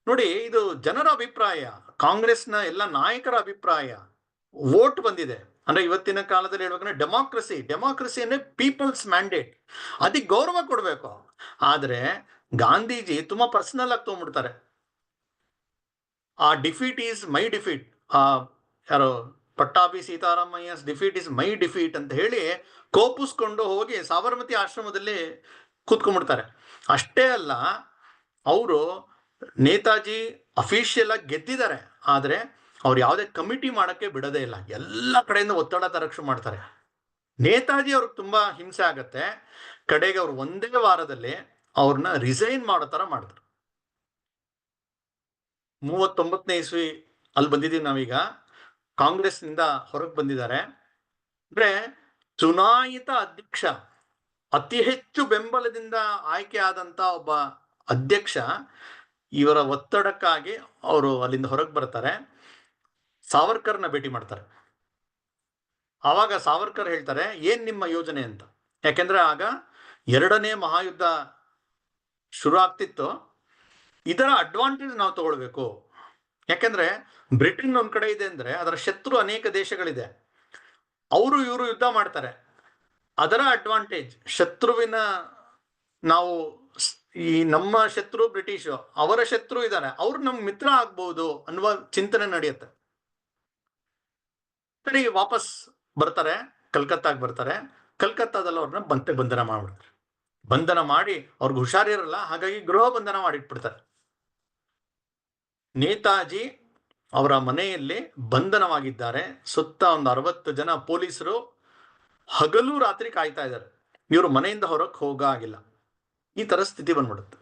ನೋಡಿ, ಇದು ಜನರ ಅಭಿಪ್ರಾಯ, ಕಾಂಗ್ರೆಸ್ನ ಎಲ್ಲ ನಾಯಕರ ಅಭಿಪ್ರಾಯ. ವೋಟ್ ಬಂದಿದೆ ಅಂದ್ರೆ ಇವತ್ತಿನ ಕಾಲದಲ್ಲಿ ಹೇಳ್ಬೇಕಂದ್ರೆ ಡೆಮಾಕ್ರಸಿ ಅಂದ್ರೆ ಪೀಪಲ್ಸ್ ಮ್ಯಾಂಡೇಟ್, ಅದಕ್ಕೆ ಗೌರವ ಕೊಡ್ಬೇಕು. ಆದ್ರೆ ಗಾಂಧೀಜಿ ತುಂಬಾ ಪರ್ಸನಲ್ ಆಗಿ ತಗೊಂಡ್ಬಿಡ್ತಾರೆ. ಆ ಡಿಫೀಟ್ ಈಸ್ ಮೈ ಡಿಫೀಟ್, ಯಾರೋ Pattabhi Sitaramayya's defeat is my defeat ಅಂತ ಹೇಳಿ ಕೋಪಿಸ್ಕೊಂಡು ಹೋಗಿ ಸಾಬರಮತಿ ಆಶ್ರಮದಲ್ಲಿ ಕೂತ್ಕೊಂಡ್ಬಿಡ್ತಾರೆ. ಅಷ್ಟೇ ಅಲ್ಲ, ಅವರು ನೇತಾಜಿ ಅಫಿಷಿಯಲ್ ಆಗಿ ಗೆದ್ದಿದ್ದಾರೆ, ಆದ್ರೆ ಅವ್ರು ಯಾವುದೇ ಕಮಿಟಿ ಮಾಡಕ್ಕೆ ಬಿಡೋದೇ ಇಲ್ಲ. ಎಲ್ಲ ಕಡೆಯಿಂದ ಒತ್ತಡ ತರಕ್ಷು ಮಾಡ್ತಾರೆ. ನೇತಾಜಿ ಅವ್ರಿಗೆ ತುಂಬಾ ಹಿಂಸೆ ಆಗತ್ತೆ. ಕಡೆಗೆ ಅವ್ರು ಒಂದೇ ವಾರದಲ್ಲಿ ಅವ್ರನ್ನ ರಿಸೈನ್ ಮಾಡೋ ತರ ಮಾಡಿದ್ರು. 39ನೇ ಇಸ್ವಿ ಅಲ್ಲಿ ಬಂದಿದ್ದೀವಿ ನಾವೀಗ. ಕಾಂಗ್ರೆಸ್ನಿಂದ ಹೊರಗೆ ಬಂದಿದ್ದಾರೆ. ಅಂದ್ರೆ ಚುನಾಯಿತ ಅಧ್ಯಕ್ಷ, ಅತಿ ಹೆಚ್ಚು ಬೆಂಬಲದಿಂದ ಆಯ್ಕೆ ಆದಂತ ಒಬ್ಬ ಅಧ್ಯಕ್ಷ, ಇವರ ಒತ್ತಡಕ್ಕಾಗಿ ಅವರು ಅಲ್ಲಿಂದ ಹೊರಗೆ ಬರ್ತಾರೆ. ಸಾವರ್ಕರ್ನ ಭೇಟಿ ಮಾಡ್ತಾರೆ. ಆವಾಗ ಸಾವರ್ಕರ್ ಹೇಳ್ತಾರೆ, ಏನ್ ನಿಮ್ಮ ಯೋಜನೆ ಅಂತ. ಯಾಕೆಂದ್ರೆ ಆಗ 2ನೇ ಮಹಾಯುದ್ಧ ಶುರು ಆಗ್ತಿತ್ತು. ಇದರ ಅಡ್ವಾಂಟೇಜ್ ನಾವು ತಗೊಳ್ಬೇಕು. ಯಾಕೆಂದ್ರೆ ಬ್ರಿಟನ್ ಒಂದ್ ಕಡೆ ಇದೆ ಅಂದ್ರೆ ಅದರ ಶತ್ರು ಅನೇಕ ದೇಶಗಳಿದೆ. ಅವರು ಇವರು ಯುದ್ಧ ಮಾಡ್ತಾರೆ. ಅದರ ಅಡ್ವಾಂಟೇಜ್, ಶತ್ರುವಿನ ನಾವು ಈ ನಮ್ಮ ಶತ್ರು ಬ್ರಿಟಿಷ್, ಅವರ ಶತ್ರು ಇದ್ದಾರೆ, ಅವ್ರು ನಮ್ ಮಿತ್ರ ಆಗ್ಬಹುದು ಅನ್ನುವ ಚಿಂತನೆ ನಡೆಯುತ್ತೆ. ಸರಿ, ವಾಪಸ್ ಬರ್ತಾರೆ, ಕಲ್ಕತ್ತಾಗ ಬರ್ತಾರೆ. ಕಲ್ಕತ್ತಾದಲ್ಲಿ ಅವ್ರನ್ನ ಬಂಧನ ಮಾಡ್ಬಿಡ್ತಾರೆ. ಬಂಧನ ಮಾಡಿ ಅವ್ರಿಗೆ ಹುಷಾರಿರಲ್ಲ, ಹಾಗಾಗಿ ಗೃಹ ಬಂಧನ ಮಾಡಿಟ್ಬಿಡ್ತಾರೆ. ನೇತಾಜಿ ಅವರ ಮನೆಯಲ್ಲಿ ಬಂಧನವಾಗಿದ್ದಾರೆ. ಸುತ್ತ ಒಂದು 60 ಜನ ಪೊಲೀಸರು ಹಗಲು ರಾತ್ರಿ ಕಾಯ್ತಾ ಇದ್ದಾರೆ. ಇವರು ಮನೆಯಿಂದ ಹೊರಕ್ಕೆ ಹೋಗಾಗಿಲ್ಲ. ಈ ತರ ಸ್ಥಿತಿ ಬಂದ್ಬಿಡುತ್ತೆ.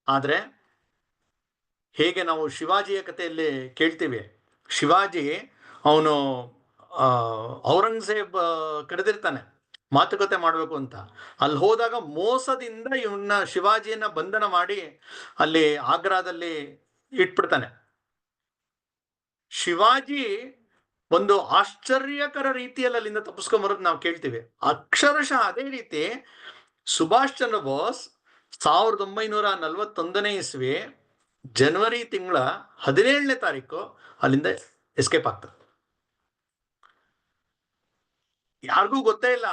ಆದ್ರೆ ಹೇಗೆ ನಾವು ಶಿವಾಜಿಯ ಕಥೆಯಲ್ಲಿ ಕೇಳ್ತೀವಿ, ಶಿವಾಜಿ ಅವನು ಔರಂಗಜೇಬ್ ಕರೆದಿರ್ತಾನೆ ಮಾತುಕತೆ ಮಾಡಬೇಕು ಅಂತ. ಅಲ್ಲಿ ಹೋದಾಗ ಮೋಸದಿಂದ ಇವನ್ನ ಶಿವಾಜಿಯನ್ನ ಬಂಧನ ಮಾಡಿ ಅಲ್ಲಿ ಆಗ್ರಾದಲ್ಲಿ ಇಟ್ಬಿಡ್ತಾನೆ. ಶಿವಾಜಿ ಒಂದು ಆಶ್ಚರ್ಯಕರ ರೀತಿಯಲ್ಲಿ ಅಲ್ಲಿಂದ ತಪ್ಪಿಸ್ಕೊಂಬರೋದು ನಾವು ಕೇಳ್ತೀವಿ. ಅಕ್ಷರಶಃ ಅದೇ ರೀತಿ ಸುಭಾಷ್ ಚಂದ್ರ ಬೋಸ್ 1941ನೇ ಇಸ್ವಿ ಜನವರಿ ತಿಂಗಳ 17ನೇ ತಾರೀಕು ಅಲ್ಲಿಂದ ಎಸ್ಕೇಪ್ ಆಗ್ತಾರೆ. ಯಾರಿಗೂ ಗೊತ್ತೇ ಇಲ್ಲ.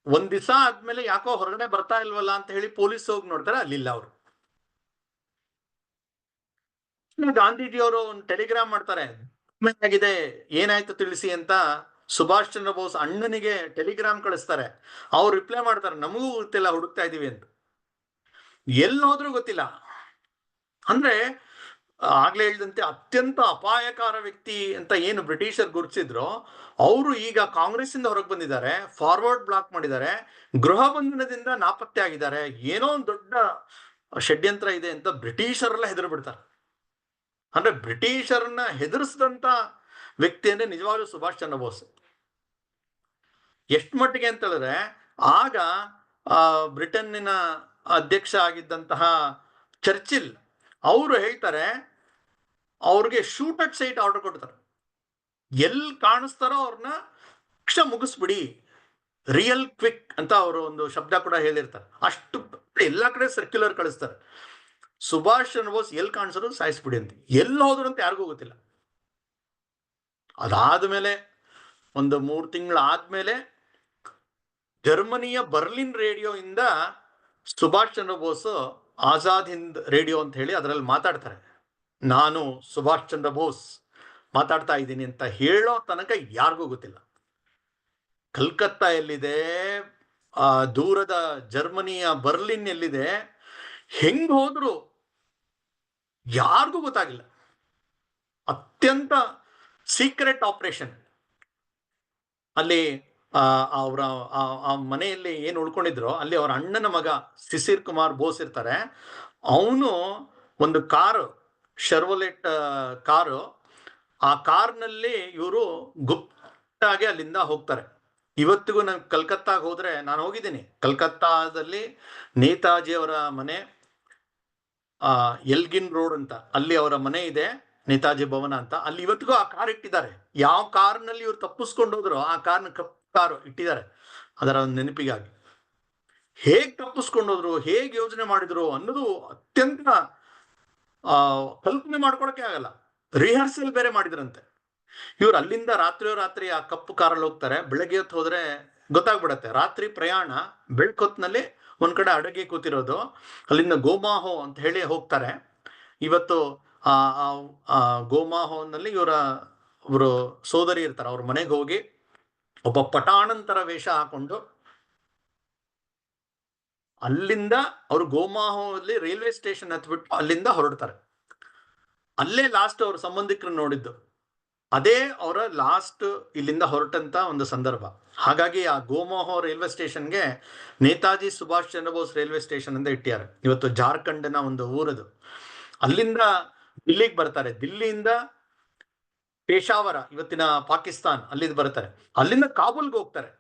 ಒಂದ್ ದಿವಸ ಆದ್ಮೇಲೆ ಯಾಕೋ ಹೊರಗಡೆ ಬರ್ತಾ ಇಲ್ವಲ್ಲ ಅಂತ ಹೇಳಿ ಪೊಲೀಸ್ ಹೋಗಿ ನೋಡ್ತಾರೆ, ಅಲ್ಲಿಲ್ಲ ಅವರು. ಗಾಂಧೀಜಿ ಅವರು ಒಂದು ಟೆಲಿಗ್ರಾಮ್ ಮಾಡ್ತಾರೆ, ಆಗಿದೆ, ಏನಾಯ್ತು ತಿಳಿಸಿ ಅಂತ ಸುಭಾಷ್ ಚಂದ್ರ ಬೋಸ್ ಅಣ್ಣನಿಗೆ ಟೆಲಿಗ್ರಾಮ್ ಕಳಿಸ್ತಾರೆ. ಅವ್ರು ರಿಪ್ಲೈ ಮಾಡ್ತಾರೆ, ನಮಗೂ ಗೊತ್ತಿಲ್ಲ, ಹುಡುಕ್ತಾ ಇದೀವಿ ಅಂತ. ಎಲ್ಲಿ ಹೋದ್ರೂ ಗೊತ್ತಿಲ್ಲ. ಅಂದ್ರೆ ಆಗ್ಲೇ ಹೇಳಿದಂತೆ ಅತ್ಯಂತ ಅಪಾಯಕಾರ ವ್ಯಕ್ತಿ ಅಂತ ಏನು ಬ್ರಿಟಿಷರ್ ಗುರುತಿಸಿದ್ರು, ಅವರು ಈಗ ಕಾಂಗ್ರೆಸ್ ಇಂದ ಹೊರಗೆ ಬಂದಿದ್ದಾರೆ, ಫಾರ್ವರ್ಡ್ ಬ್ಲಾಕ್ ಮಾಡಿದ್ದಾರೆ, ಗೃಹ ಬಂಧನದಿಂದ ನಾಪತ್ತೆ ಆಗಿದ್ದಾರೆ. ಏನೋ ಒಂದು ದೊಡ್ಡ ಷಡ್ಯಂತ್ರ ಇದೆ ಅಂತ ಬ್ರಿಟಿಷರೆಲ್ಲ ಹೆದರು ಬಿಡ್ತಾರೆ. ಅಂದ್ರೆ ಬ್ರಿಟಿಷರನ್ನ ಹೆದರಿಸಿದಂತ ವ್ಯಕ್ತಿ ಅಂದ್ರೆ ನಿಜವಾಗ್ಲೂ ಸುಭಾಷ್ ಚಂದ್ರ ಬೋಸ್. ಎಷ್ಟು ಮಟ್ಟಿಗೆ ಅಂತ ಹೇಳಿದ್ರೆ, ಆಗ ಬ್ರಿಟನ್ನಿನ ಅಧ್ಯಕ್ಷ ಆಗಿದ್ದಂತಹ ಚರ್ಚಿಲ್ ಅವರು ಹೇಳ್ತಾರೆ, ಅವ್ರಿಗೆ ಶೂಟ್ ಅಟ್ ಸೈಟ್ ಆರ್ಡರ್ ಕೊಡ್ತಾರೆ. ಎಲ್ಲಿ ಕಾಣಿಸ್ತಾರೋ ಅವ್ರನ್ನ ಮುಗಿಸ್ಬಿಡಿ, ರಿಯಲ್ ಕ್ವಿಕ್ ಅಂತ ಅವರು ಒಂದು ಶಬ್ದ ಕೂಡ ಹೇಳಿರ್ತಾರೆ. ಅಷ್ಟು ಎಲ್ಲ ಕಡೆ ಸರ್ಕ್ಯುಲರ್ ಕಳಿಸ್ತಾರೆ. ಸುಭಾಷ್ ಚಂದ್ರ ಬೋಸ್ ಎಲ್ಲಿ ಕಾಣಿಸೋದು ಸಾಯಿಸ್ಬಿಡಿ ಅಂತ. ಎಲ್ಲಿ ಹೋದ್ರು ಅಂತ ಯಾರಿಗೂ ಗೊತ್ತಿಲ್ಲ. ಅದಾದ್ಮೇಲೆ ಒಂದು 3 ತಿಂಗಳಾದ್ಮೇಲೆ ಜರ್ಮನಿಯ ಬರ್ಲಿನ್ ರೇಡಿಯೋ ಇಂದ ಸುಭಾಷ್ ಚಂದ್ರ ಬೋಸ್ ಆಜಾದ್ ಹಿಂದ್ ರೇಡಿಯೋ ಅಂತ ಹೇಳಿ ಅದರಲ್ಲಿ ಮಾತಾಡ್ತಾರೆ. ನಾನು ಸುಭಾಷ್ ಚಂದ್ರ ಬೋಸ್ ಮಾತಾಡ್ತಾ ಇದ್ದೀನಿ ಅಂತ ಹೇಳೋ ತನಕ ಯಾರಿಗೂ ಗೊತ್ತಿಲ್ಲ. ಕಲ್ಕತ್ತಾ ಎಲ್ಲಿದೆ, ದೂರದ ಜರ್ಮನಿಯ ಬರ್ಲಿನ್ ಎಲ್ಲಿದೆ, ಹೆಂಗ್ ಹೋದ್ರು ಯಾರಿಗೂ ಗೊತ್ತಾಗಿಲ್ಲ. ಅತ್ಯಂತ ಸೀಕ್ರೆಟ್ ಆಪರೇಷನ್. ಅಲ್ಲಿ ಅವರ ಆ ಮನೆಯಲ್ಲಿ ಏನು ಉಳ್ಕೊಂಡಿದ್ರು ಅಲ್ಲಿ ಅವರ ಅಣ್ಣನ ಮಗ ಶಿಶಿರ್ ಕುಮಾರ್ ಬೋಸ್ ಇರ್ತಾರೆ. ಅವನು ಒಂದು ಕಾರು, ಶರ್ವಲೆಟ್ ಕಾರು, ಆ ಕಾರ್ನಲ್ಲಿ ಇವರು ಗುಪ್ತಾಗಿ ಅಲ್ಲಿಂದ ಹೋಗ್ತಾರೆ. ಇವತ್ತಿಗೂ ನಾನು ಕಲ್ಕತ್ತಾಗ ಹೋದ್ರೆ, ನಾನು ಹೋಗಿದ್ದೀನಿ ಕಲ್ಕತ್ತಾದಲ್ಲಿ, ನೇತಾಜಿಯವರ ಮನೆ ಎಲ್ಗಿನ್ ರೋಡ್ ಅಂತ, ಅಲ್ಲಿ ಅವರ ಮನೆ ಇದೆ, ನೇತಾಜಿ ಭವನ ಅಂತ. ಅಲ್ಲಿ ಇವತ್ತಿಗೂ ಆ ಕಾರ್ ಇಟ್ಟಿದ್ದಾರೆ. ಯಾವ ಕಾರ್ನಲ್ಲಿ ಇವ್ರು ತಪ್ಪಿಸ್ಕೊಂಡು ಹೋದ್ರು ಆ ಕಾರ್ನ ಕಾರು ಇಟ್ಟಿದ್ದಾರೆ, ಅದರ ಒಂದು ನೆನಪಿಗಾಗಿ. ಹೇಗ್ ತಪ್ಪಿಸ್ಕೊಂಡು ಹೋದ್ರು, ಹೇಗ್ ಯೋಜನೆ ಮಾಡಿದ್ರು ಅನ್ನೋದು ಅತ್ಯಂತ ಕಲ್ಪನೆ ಮಾಡ್ಕೊಳಕ್ಕೆ ಆಗಲ್ಲ. ರಿಹರ್ಸಲ್ ಬೇರೆ ಮಾಡಿದ್ರಂತೆ. ಇವ್ರು ಅಲ್ಲಿಂದ ರಾತ್ರಿ ಆ ಕಪ್ಪು ಕಾರಲ್ಲಿ ಹೋಗ್ತಾರೆ. ಬೆಳಗ್ಗೆ ಹೊತ್ತು ಹೋದ್ರೆ ಗೊತ್ತಾಗ್ಬಿಡತ್ತೆ, ರಾತ್ರಿ ಪ್ರಯಾಣ. ಬೆಳಕೊತ್ನಲ್ಲಿ ಒಂದ್ ಕಡೆ ಅಡಗಿ ಕೂತಿರೋದು, ಅಲ್ಲಿಂದ ಗೋಮಾಹೋ ಅಂತ ಹೇಳಿ ಹೋಗ್ತಾರೆ. ಇವತ್ತು ಆ ಗೋಮಾಹೋನಲ್ಲಿ ಇವರು ಸೋದರಿ ಇರ್ತಾರೆ, ಅವ್ರ ಮನೆಗೆ ಹೋಗಿ ಒಬ್ಬ ಪಟಾಣಂತರ ವೇಷ ಹಾಕೊಂಡು ಅಲ್ಲಿಂದ ಅವರು ಗೋಮಾಹೋದಲ್ಲಿ ರೈಲ್ವೆ ಸ್ಟೇಷನ್ ಹತ್ಬಿಟ್ಟು ಅಲ್ಲಿಂದ ಹೊರಡ್ತಾರೆ. ಅಲ್ಲೇ ಲಾಸ್ಟ್ ಅವ್ರ ಸಂಬಂಧಿಕರು ನೋಡಿದ್ದು, ಅದೇ ಅವರ ಲಾಸ್ಟ್ ಇಲ್ಲಿಂದ ಹೊರಟಂತ ಒಂದು ಸಂದರ್ಭ. ಹಾಗಾಗಿ ಆ ಗೋಮಾಹೋ ರೈಲ್ವೆ ಸ್ಟೇಷನ್ಗೆ ನೇತಾಜಿ ಸುಭಾಷ್ ಚಂದ್ರ ಬೋಸ್ ರೈಲ್ವೆ ಸ್ಟೇಷನ್ ಅಂತ ಇಟ್ಟಿದ್ದಾರೆ. ಇವತ್ತು ಜಾರ್ಖಂಡ್ನ ಒಂದು ಊರದು. ಅಲ್ಲಿಂದ ದಿಲ್ಲಿಗೆ ಬರ್ತಾರೆ, ದಿಲ್ಲಿಯಿಂದ ಪೇಶಾವರ, ಇವತ್ತಿನ ಪಾಕಿಸ್ತಾನ್, ಅಲ್ಲಿಂದ ಬರ್ತಾರೆ. ಅಲ್ಲಿಂದ ಕಾಬೂಲ್ಗೆ ಹೋಗ್ತಾರೆ,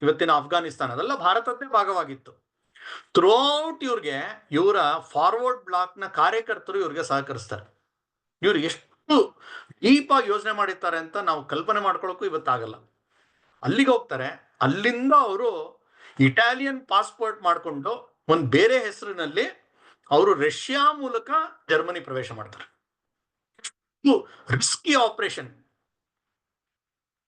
ಇವತ್ತಿನ ಅಫ್ಘಾನಿಸ್ತಾನ. ಅದೆಲ್ಲ ಭಾರತದ್ದೇ ಭಾಗವಾಗಿತ್ತು. ಥ್ರೂಔಟ್ ಇವ್ರಿಗೆ ಇವರ ಫಾರ್ವರ್ಡ್ ಬ್ಲಾಕ್ ನ ಕಾರ್ಯಕರ್ತರು ಇವ್ರಿಗೆ ಸಹಕರಿಸ್ತಾರೆ. ಇವ್ರು ಎಷ್ಟು ಡೀಪ್ ಆಗಿ ಯೋಚನೆ ಮಾಡಿರ್ತಾರೆ ಅಂತ ನಾವು ಕಲ್ಪನೆ ಮಾಡ್ಕೊಳಕ್ಕೂ ಇವತ್ತಾಗಲ್ಲ. ಅಲ್ಲಿಗೆ ಹೋಗ್ತಾರೆ, ಅಲ್ಲಿಂದ ಅವರು ಇಟಾಲಿಯನ್ ಪಾಸ್ಪೋರ್ಟ್ ಮಾಡಿಕೊಂಡು ಒಂದು ಬೇರೆ ಹೆಸರಿನಲ್ಲಿ ಅವರು ರಷ್ಯಾ ಮೂಲಕ ಜರ್ಮನಿ ಪ್ರವೇಶ ಮಾಡ್ತಾರೆ. Risky operation.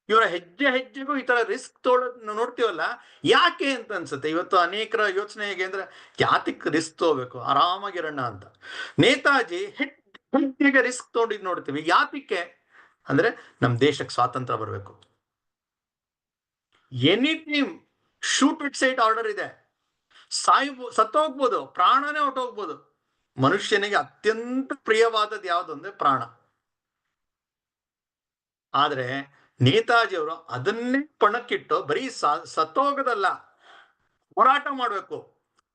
ಇವರ ಹೆಜ್ಜೆ ಹೆಜ್ಜೆಗೂ ಈ ತರ ರಿಸ್ಕ್ ತೊಗೊಳೋದ್ ನೋಡ್ತೀವಲ್ಲ, ಯಾಕೆ ಅಂತ ಅನ್ಸುತ್ತೆ. ಇವತ್ತು ಅನೇಕರ ಯೋಚನೆ ಹೇಗೆ ಅಂದ್ರೆ, ಯಾತಕ್ಕೆ ರಿಸ್ಕ್ ತಗೋಬೇಕು, ಆರಾಮಾಗಿರೋಣ ಅಂತ. ನೇತಾಜಿ ಹೆಜ್ಜೆಗೆ ರಿಸ್ಕ್ ತಗೊಂಡಿದ್ ನೋಡ್ತೀವಿ. ಯಾತಕ್ಕೆ ಅಂದ್ರೆ, ನಮ್ ದೇಶಕ್ಕೆ ಸ್ವಾತಂತ್ರ್ಯ ಬರಬೇಕು. Any time shoot it site order ಇದೆ. ಸತ್ತೋಗ್ಬೋದು, ಪ್ರಾಣನೇ ಹೊಟ್ಟೋಗ್ಬೋದು. ಮನುಷ್ಯನಿಗೆ ಅತ್ಯಂತ ಪ್ರಿಯವಾದದ್ದು ಯಾವುದು ಅಂದ್ರೆ ಪ್ರಾಣ. ಆದ್ರೆ ನೇತಾಜಿಯವರು ಅದನ್ನೇ ಪಣಕ್ಕಿಟ್ಟು ಬರೀ ಸತ್ತೋಗದಲ್ಲ, ಹೋರಾಟ ಮಾಡಬೇಕು.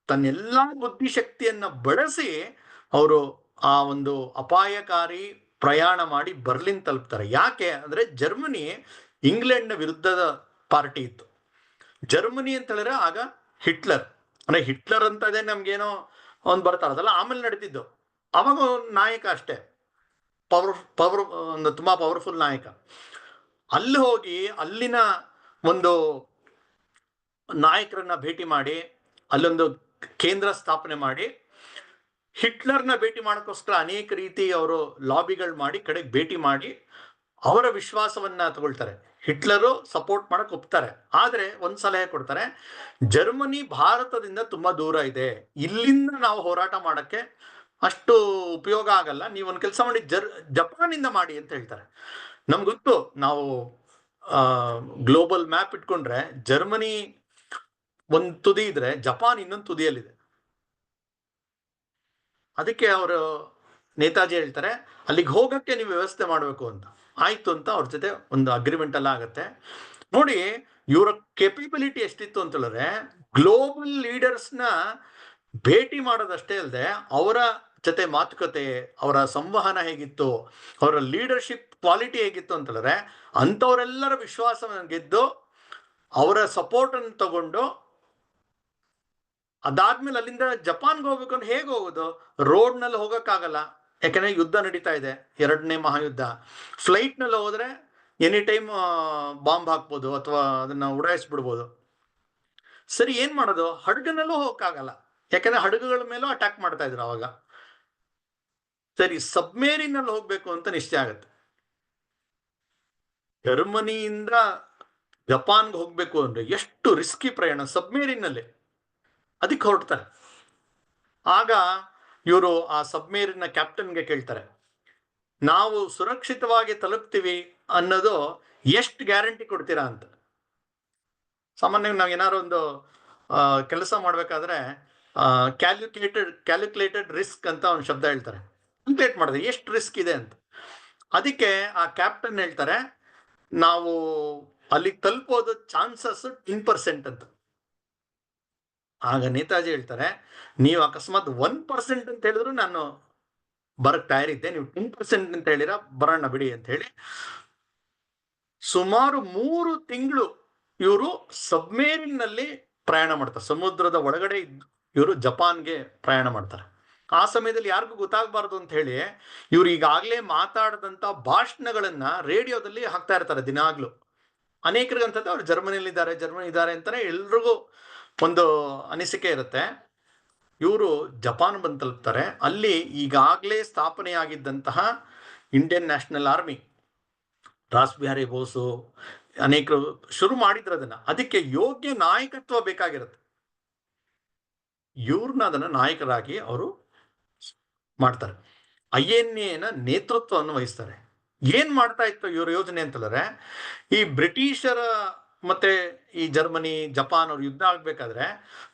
ತನ್ನೆಲ್ಲಾ ಬುದ್ಧಿಶಕ್ತಿಯನ್ನ ಬಳಸಿ ಅವರು ಆ ಒಂದು ಅಪಾಯಕಾರಿ ಪ್ರಯಾಣ ಮಾಡಿ ಬರ್ಲಿನ್ ತಲುಪ್ತಾರೆ. ಯಾಕೆ ಅಂದ್ರೆ, ಜರ್ಮನಿ ಇಂಗ್ಲೆಂಡ್ನ ವಿರುದ್ಧದ ಪಾರ್ಟಿ ಇತ್ತು. ಜರ್ಮನಿ ಅಂತ ಹೇಳಿದ್ರೆ ಆಗ ಹಿಟ್ಲರ್, ಅಂದ್ರೆ ಹಿಟ್ಲರ್ ಅಂತದೇ ನಮ್ಗೇನೋ ಅವ್ನು ಬರ್ತಾರೆ, ಅದೆಲ್ಲ ಆಮೇಲೆ ನಡೀತಿದ್ದು. ಅವಾಗ ನಾಯಕ ಅಷ್ಟೇ, ಒಂದು ತುಂಬಾ ಪವರ್ಫುಲ್ ನಾಯಕ. ಅಲ್ಲಿ ಹೋಗಿ ಅಲ್ಲಿನ ಒಂದು ನಾಯಕರನ್ನ ಭೇಟಿ ಮಾಡಿ, ಅಲ್ಲೊಂದು ಕೇಂದ್ರ ಸ್ಥಾಪನೆ ಮಾಡಿ, ಹಿಟ್ಲರ್ನ ಭೇಟಿ ಮಾಡೋಕ್ಕೋಸ್ಕರ ಅನೇಕ ರೀತಿ ಅವರು ಲಾಬಿಗಳು ಮಾಡಿ, ಕಡೆಗೆ ಭೇಟಿ ಮಾಡಿ ಅವರ ವಿಶ್ವಾಸವನ್ನ ತಗೊಳ್ತಾರೆ. ಹಿಟ್ಲರು ಸಪೋರ್ಟ್ ಮಾಡಕ್ ಒಪ್ತಾರೆ. ಆದ್ರೆ ಒಂದ್ ಸಲಹೆ ಕೊಡ್ತಾರೆ, ಜರ್ಮನಿ ಭಾರತದಿಂದ ತುಂಬಾ ದೂರ ಇದೆ, ಇಲ್ಲಿಂದ ನಾವು ಹೋರಾಟ ಮಾಡಕ್ಕೆ ಅಷ್ಟು ಉಪಯೋಗ ಆಗಲ್ಲ, ನೀವು ಒಂದು ಕೆಲಸ ಮಾಡಿ ಜಪಾನಿಂದ ಮಾಡಿ ಅಂತ ಹೇಳ್ತಾರೆ. ನಮ್ಗೆ ಗೊತ್ತು, ನಾವು ಗ್ಲೋಬಲ್ ಮ್ಯಾಪ್ ಇಟ್ಕೊಂಡ್ರೆ ಜರ್ಮನಿ ಒಂದ್ ತುದಿ ಇದ್ರೆ ಜಪಾನ್ ಇನ್ನೊಂದು ತುದಿಯಲ್ಲಿದೆ. ಅದಕ್ಕೆ ಅವರು ನೇತಾಜಿ ಹೇಳ್ತಾರೆ ಅಲ್ಲಿಗೆ ಹೋಗಕ್ಕೆ ನೀವು ವ್ಯವಸ್ಥೆ ಮಾಡಬೇಕು ಅಂತ. ಆಯ್ತು ಅಂತ ಅವ್ರ ಜೊತೆ ಒಂದು ಅಗ್ರಿಮೆಂಟ್ ಎಲ್ಲ ಆಗತ್ತೆ. ನೋಡಿ ಇವರ ಕೆಪಬಿಲಿಟಿ ಎಷ್ಟಿತ್ತು ಅಂತ ಹೇಳಿದ್ರೆ, ಗ್ಲೋಬಲ್ ಲೀಡರ್ಸ್ನ ಭೇಟಿ ಮಾಡೋದಷ್ಟೇ ಅಲ್ಲದೆ ಅವರ ಜೊತೆ ಮಾತುಕತೆ, ಅವರ ಸಂವಹನ ಹೇಗಿತ್ತು, ಅವರ ಲೀಡರ್ಶಿಪ್ ಕ್ವಾಲಿಟಿ ಹೇಗಿತ್ತು ಅಂತ ಹೇಳಿದ್ರೆ, ಅಂಥವರೆಲ್ಲರ ವಿಶ್ವಾಸವನ್ನು ಗೆದ್ದು ಅವರ ಸಪೋರ್ಟ್ ಅನ್ನು ತಗೊಂಡು ಅದಾದ್ಮೇಲೆ ಅಲ್ಲಿಂದ ಜಪಾನ್ಗೆ ಹೋಗ್ಬೇಕು ಅಂದ್ರೆ ಹೇಗೆ ಹೋಗೋದು? ರೋಡ್ ನಲ್ಲಿ ಹೋಗಕ್ಕಾಗಲ್ಲ, ಯಾಕಂದ್ರೆ ಯುದ್ಧ ನಡೀತಾ ಇದೆ, 2ನೇ ಮಹಾಯುದ್ಧ. ಫ್ಲೈಟ್ ನಲ್ಲಿ ಹೋದ್ರೆ ಎನಿ ಟೈಮ್ ಬಾಂಬ್ ಹಾಕ್ಬೋದು ಅಥವಾ ಅದನ್ನ ಉಡಾಯಿಸ್ಬಿಡ್ಬೋದು. ಸರಿ, ಏನ್ ಮಾಡೋದು? ಹಡಗಿನಲ್ಲೂ ಹೋಗಕ್ಕಾಗಲ್ಲ, ಯಾಕಂದ್ರೆ ಹಡಗುಗಳ ಮೇಲೂ ಅಟ್ಯಾಕ್ ಮಾಡ್ತಾ ಇದ್ರು ಅವಾಗ. ಸರಿ, ಸಬ್ಮೇರಿನ್ ನಲ್ಲಿ ಹೋಗ್ಬೇಕು ಅಂತ ನಿಶ್ಚಯ ಆಗತ್ತೆ. ಜರ್ಮನಿಯಿಂದ ಜಪಾನ್ಗೆ ಹೋಗ್ಬೇಕು ಅಂದ್ರೆ ಎಷ್ಟು ರಿಸ್ಕಿ ಪ್ರಯಾಣ, ಸಬ್ಮೇರಿನ್ ನಲ್ಲಿ. ಅದಕ್ಕೆ ಹೊರಡ್ತಾರೆ. ಆಗ ಇವರು ಆ ಸಬ್ಮೇರಿನ್ ಕ್ಯಾಪ್ಟನ್ಗೆ ಕೇಳ್ತಾರೆ, ನಾವು ಸುರಕ್ಷಿತವಾಗಿ ತಲುಪ್ತೀವಿ ಅನ್ನೋದು ಎಷ್ಟು ಗ್ಯಾರಂಟಿ ಕೊಡ್ತೀರಾ ಅಂತ. ಸಾಮಾನ್ಯವಾಗಿ ನಾವು ಏನಾದ್ರು ಒಂದು ಕೆಲಸ ಮಾಡ್ಬೇಕಾದ್ರೆ ಕ್ಯಾಲ್ಕುಲೇಟೆಡ್ ರಿಸ್ಕ್ ಅಂತ ಒಂದು ಶಬ್ದ ಹೇಳ್ತಾರೆ. ಕ್ಯಾಲ್ಕುಲೇಟ್ ಮಾಡಿದೆ ಎಷ್ಟು ರಿಸ್ಕ್ ಇದೆ ಅಂತ. ಅದಕ್ಕೆ ಆ ಕ್ಯಾಪ್ಟನ್ ಹೇಳ್ತಾರೆ, ನಾವು ಅಲ್ಲಿಗೆ ತಲುಪೋದು ಚಾನ್ಸಸ್ 10% ಅಂತ. ಆಗ ನೇತಾಜಿ ಹೇಳ್ತಾರೆ, ನೀವು ಅಕಸ್ಮಾತ್ 1% ಅಂತ ಹೇಳಿದ್ರು ನಾನು ಬರಕ್ ತಯಾರಿದ್ದೆ, ನೀವು 10% ಅಂತ ಹೇಳಿರ ಬರೋಣ ಬಿಡಿ ಅಂತ ಹೇಳಿ ಸುಮಾರು 3 ತಿಂಗಳು ಇವರು ಸಬ್ಮೇರಿನ್ ನಲ್ಲಿ ಪ್ರಯಾಣ ಮಾಡ್ತಾರೆ. ಸಮುದ್ರದ ಒಳಗಡೆ ಇವರು ಜಪಾನ್ಗೆ ಪ್ರಯಾಣ ಮಾಡ್ತಾರೆ. ಆ ಸಮಯದಲ್ಲಿ ಯಾರಿಗೂ ಗೊತ್ತಾಗಬಾರ್ದು ಅಂತ ಹೇಳಿ ಇವ್ರು ಈಗಾಗಲೇ ಮಾತಾಡದಂತ ಭಾಷಣಗಳನ್ನ ರೇಡಿಯೋದಲ್ಲಿ ಹಾಕ್ತಾ ಇರ್ತಾರೆ ದಿನಾಗ್ಲು. ಅನೇಕರಿಗಂತದ್ದು ಅವ್ರು ಜರ್ಮನಿ ಇದ್ದಾರೆ ಅಂತಾನೆ ಎಲ್ರಿಗೂ ಒಂದು ಅನಿಸಿಕೆ ಇರುತ್ತೆ. ಇವರು ಜಪಾನ್ ಬಂದು ತಲುಪ್ತಾರೆ. ಅಲ್ಲಿ ಈಗಾಗಲೇ ಸ್ಥಾಪನೆಯಾಗಿದ್ದಂತಹ Indian National Army, Rash Behari Bose ಅನೇಕರು ಶುರು ಮಾಡಿದ್ರು ಅದನ್ನ. ಅದಕ್ಕೆ ಯೋಗ್ಯ ನಾಯಕತ್ವ ಬೇಕಾಗಿರುತ್ತೆ. ಇವ್ರನ್ನ ಅದನ್ನ ನಾಯಕರಾಗಿ ಅವರು ಮಾಡ್ತಾರೆ. INA ನೇತೃತ್ವವನ್ನು ವಹಿಸ್ತಾರೆ. ಏನ್ ಮಾಡ್ತಾ ಇತ್ತು ಇವ್ರ ಯೋಜನೆ ಅಂತಂದ್ರೆ, ಈ ಬ್ರಿಟಿಷರ ಮತ್ತೆ ಈ ಜರ್ಮನಿ ಜಪಾನ್ ಅವ್ರು ಯುದ್ಧ ಆಗ್ಬೇಕಾದ್ರೆ,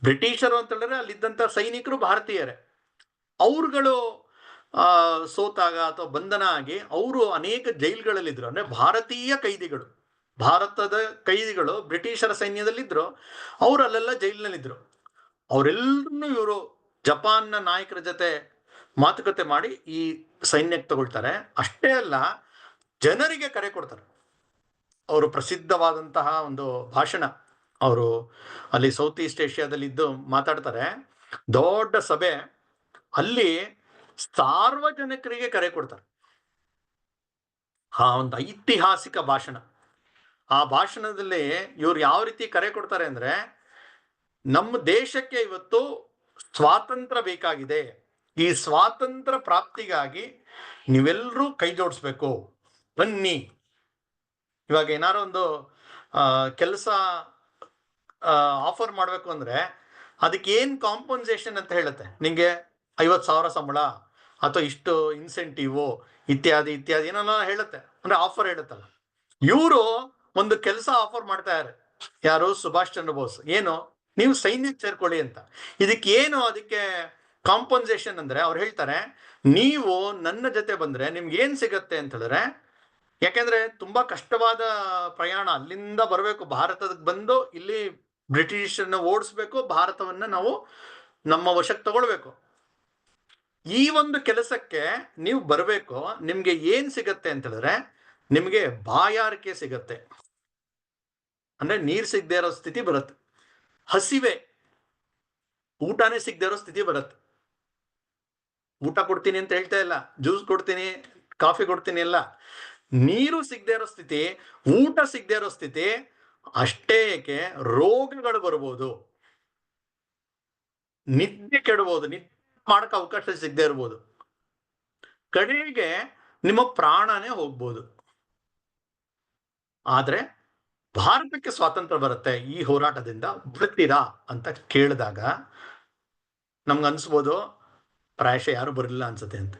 ಬ್ರಿಟಿಷರು ಅಂತ ಹೇಳಿದ್ರೆ ಅಲ್ಲಿದ್ದಂತ ಸೈನಿಕರು ಭಾರತೀಯರೇ. ಅವ್ರುಗಳು ಸೋತಾಗ ಅಥವಾ ಬಂಧನ ಆಗಿ ಅವರು ಅನೇಕ ಜೈಲ್ಗಳಲ್ಲಿದ್ರು. ಅಂದ್ರೆ ಭಾರತೀಯ ಕೈದಿಗಳು, ಭಾರತದ ಕೈದಿಗಳು ಬ್ರಿಟಿಷರ ಸೈನ್ಯದಲ್ಲಿದ್ರು, ಅವ್ರು ಅಲ್ಲೆಲ್ಲ ಜೈಲಿನಲ್ಲಿದ್ರು. ಅವರೆಲ್ಲರನ್ನು ಇವರು ಜಪಾನ್ನ ನಾಯಕರ ಜೊತೆ ಮಾತುಕತೆ ಮಾಡಿ ಈ ಸೈನ್ಯಕ್ಕೆ ತಗೊಳ್ತಾರೆ. ಅಷ್ಟೇ ಅಲ್ಲ, ಜನರಿಗೆ ಕರೆ ಕೊಡ್ತಾರೆ. ಅವರು ಪ್ರಸಿದ್ಧವಾದಂತಹ ಒಂದು ಭಾಷಣ, ಅವರು ಅಲ್ಲಿ ಸೌತ್ ಈಸ್ಟ್ ಏಷ್ಯಾದಲ್ಲಿ ಇದ್ದು ಮಾತಾಡ್ತಾರೆ, ದೊಡ್ಡ ಸಭೆ, ಅಲ್ಲಿ ಸಾರ್ವಜನಿಕರಿಗೆ ಕರೆ ಕೊಡ್ತಾರೆ. ಆ ಒಂದು ಐತಿಹಾಸಿಕ ಭಾಷಣ. ಆ ಭಾಷಣದಲ್ಲಿ ಇವ್ರು ಯಾವ ರೀತಿ ಕರೆ ಕೊಡ್ತಾರೆ ಅಂದ್ರೆ, ನಮ್ಮ ದೇಶಕ್ಕೆ ಇವತ್ತು ಸ್ವಾತಂತ್ರ್ಯ ಬೇಕಾಗಿದೆ, ಈ ಸ್ವಾತಂತ್ರ್ಯ ಪ್ರಾಪ್ತಿಗಾಗಿ ನೀವೆಲ್ಲರೂ ಕೈ ಜೋಡಿಸ್ಬೇಕು, ಬನ್ನಿ. ಇವಾಗ ಏನಾರು ಒಂದು ಕೆಲಸ ಆಫರ್ ಮಾಡಬೇಕು ಅಂದ್ರೆ ಅದಕ್ಕೆ ಏನ್ ಕಾಂಪನ್ಸೇಷನ್ ಅಂತ ಹೇಳುತ್ತೆ. ನಿಂಗೆ 50,000 ಸಂಬಳ ಅಥವಾ ಇಷ್ಟು ಇನ್ಸೆಂಟಿವ್ ಇತ್ಯಾದಿ ಇತ್ಯಾದಿ ಏನೆಲ್ಲ ಹೇಳುತ್ತೆ, ಅಂದ್ರೆ ಆಫರ್ ಹೇಳುತ್ತಲ್ಲ. ಇವರು ಒಂದು ಕೆಲಸ ಆಫರ್ ಮಾಡ್ತಾ ಇದ್ದಾರೆ, ಯಾರು? ಸುಭಾಷ್ ಚಂದ್ರ ಬೋಸ್. ಏನು? ನೀವು ಸೈನ್ಯಕ್ಕೆ ಸೇರ್ಕೊಳ್ಳಿ ಅಂತ. ಇದಕ್ಕೆ ಏನು ಅದಕ್ಕೆ ಕಾಂಪನ್ಸೇಷನ್ ಅಂದ್ರೆ, ಅವ್ರು ಹೇಳ್ತಾರೆ, ನೀವು ನನ್ನ ಜೊತೆ ಬಂದ್ರೆ ನಿಮ್ಗೆ ಏನ್ ಸಿಗತ್ತೆ ಅಂತ ಹೇಳಿದ್ರೆ, ಯಾಕೆಂದ್ರೆ ತುಂಬಾ ಕಷ್ಟವಾದ ಪ್ರಯಾಣ, ಅಲ್ಲಿಂದ ಬರಬೇಕು ಭಾರತಕ್ಕೆ ಬಂದು ಇಲ್ಲಿ ಬ್ರಿಟಿಷರ್ನ ಓಡಿಸ್ಬೇಕು, ಭಾರತವನ್ನ ನಾವು ನಮ್ಮ ವಶಕ್ಕೆ ತಗೊಳ್ಬೇಕು. ಈ ಒಂದು ಕೆಲಸಕ್ಕೆ ನೀವು ಬರಬೇಕು, ನಿಮ್ಗೆ ಏನ್ ಸಿಗತ್ತೆ ಅಂತ ಹೇಳಿದ್ರೆ, ನಿಮ್ಗೆ ಬಾಯಾರಿಕೆ ಸಿಗತ್ತೆ, ಅಂದ್ರೆ ನೀರ್ ಸಿಗದೆ ಇರೋ ಸ್ಥಿತಿ ಬರುತ್ತೆ, ಹಸಿವೆ, ಊಟನೇ ಸಿಗದೆ ಇರೋ ಸ್ಥಿತಿ ಬರುತ್ತೆ. ಊಟ ಕೊಡ್ತೀನಿ ಅಂತ ಹೇಳ್ತಾ ಇಲ್ಲ, ಜ್ಯೂಸ್ ಕೊಡ್ತೀನಿ, ಕಾಫಿ ಕೊಡ್ತೀನಿ ಎಲ್ಲ, ನೀರು ಸಿಗದೆ ಇರೋ ಸ್ಥಿತಿ, ಊಟ ಸಿಗದೆ ಇರೋ ಸ್ಥಿತಿ. ಅಷ್ಟೇ ಏಕೆ, ರೋಗಗಳು ಬರ್ಬೋದು, ನಿದ್ದೆ ಕೆಡಬಹುದು, ನಿದ್ದೆ ಮಾಡಕ್ಕೆ ಅವಕಾಶ ಸಿಗದೆ ಇರ್ಬೋದು, ಕಡೆಗೆ ನಿಮ್ಮ ಪ್ರಾಣನೇ ಹೋಗ್ಬೋದು. ಆದ್ರೆ ಭಾರತಕ್ಕೆ ಸ್ವಾತಂತ್ರ್ಯ ಬರುತ್ತೆ ಈ ಹೋರಾಟದಿಂದ, ಬರ್ತೀರಾ ಅಂತ ಕೇಳಿದಾಗ ನಮ್ಗೆ ಅನ್ಸ್ಬೋದು ಪ್ರಾಯಶಃ ಯಾರು ಬರಲಿಲ್ಲ ಅನ್ಸುತ್ತೆ ಅಂತ.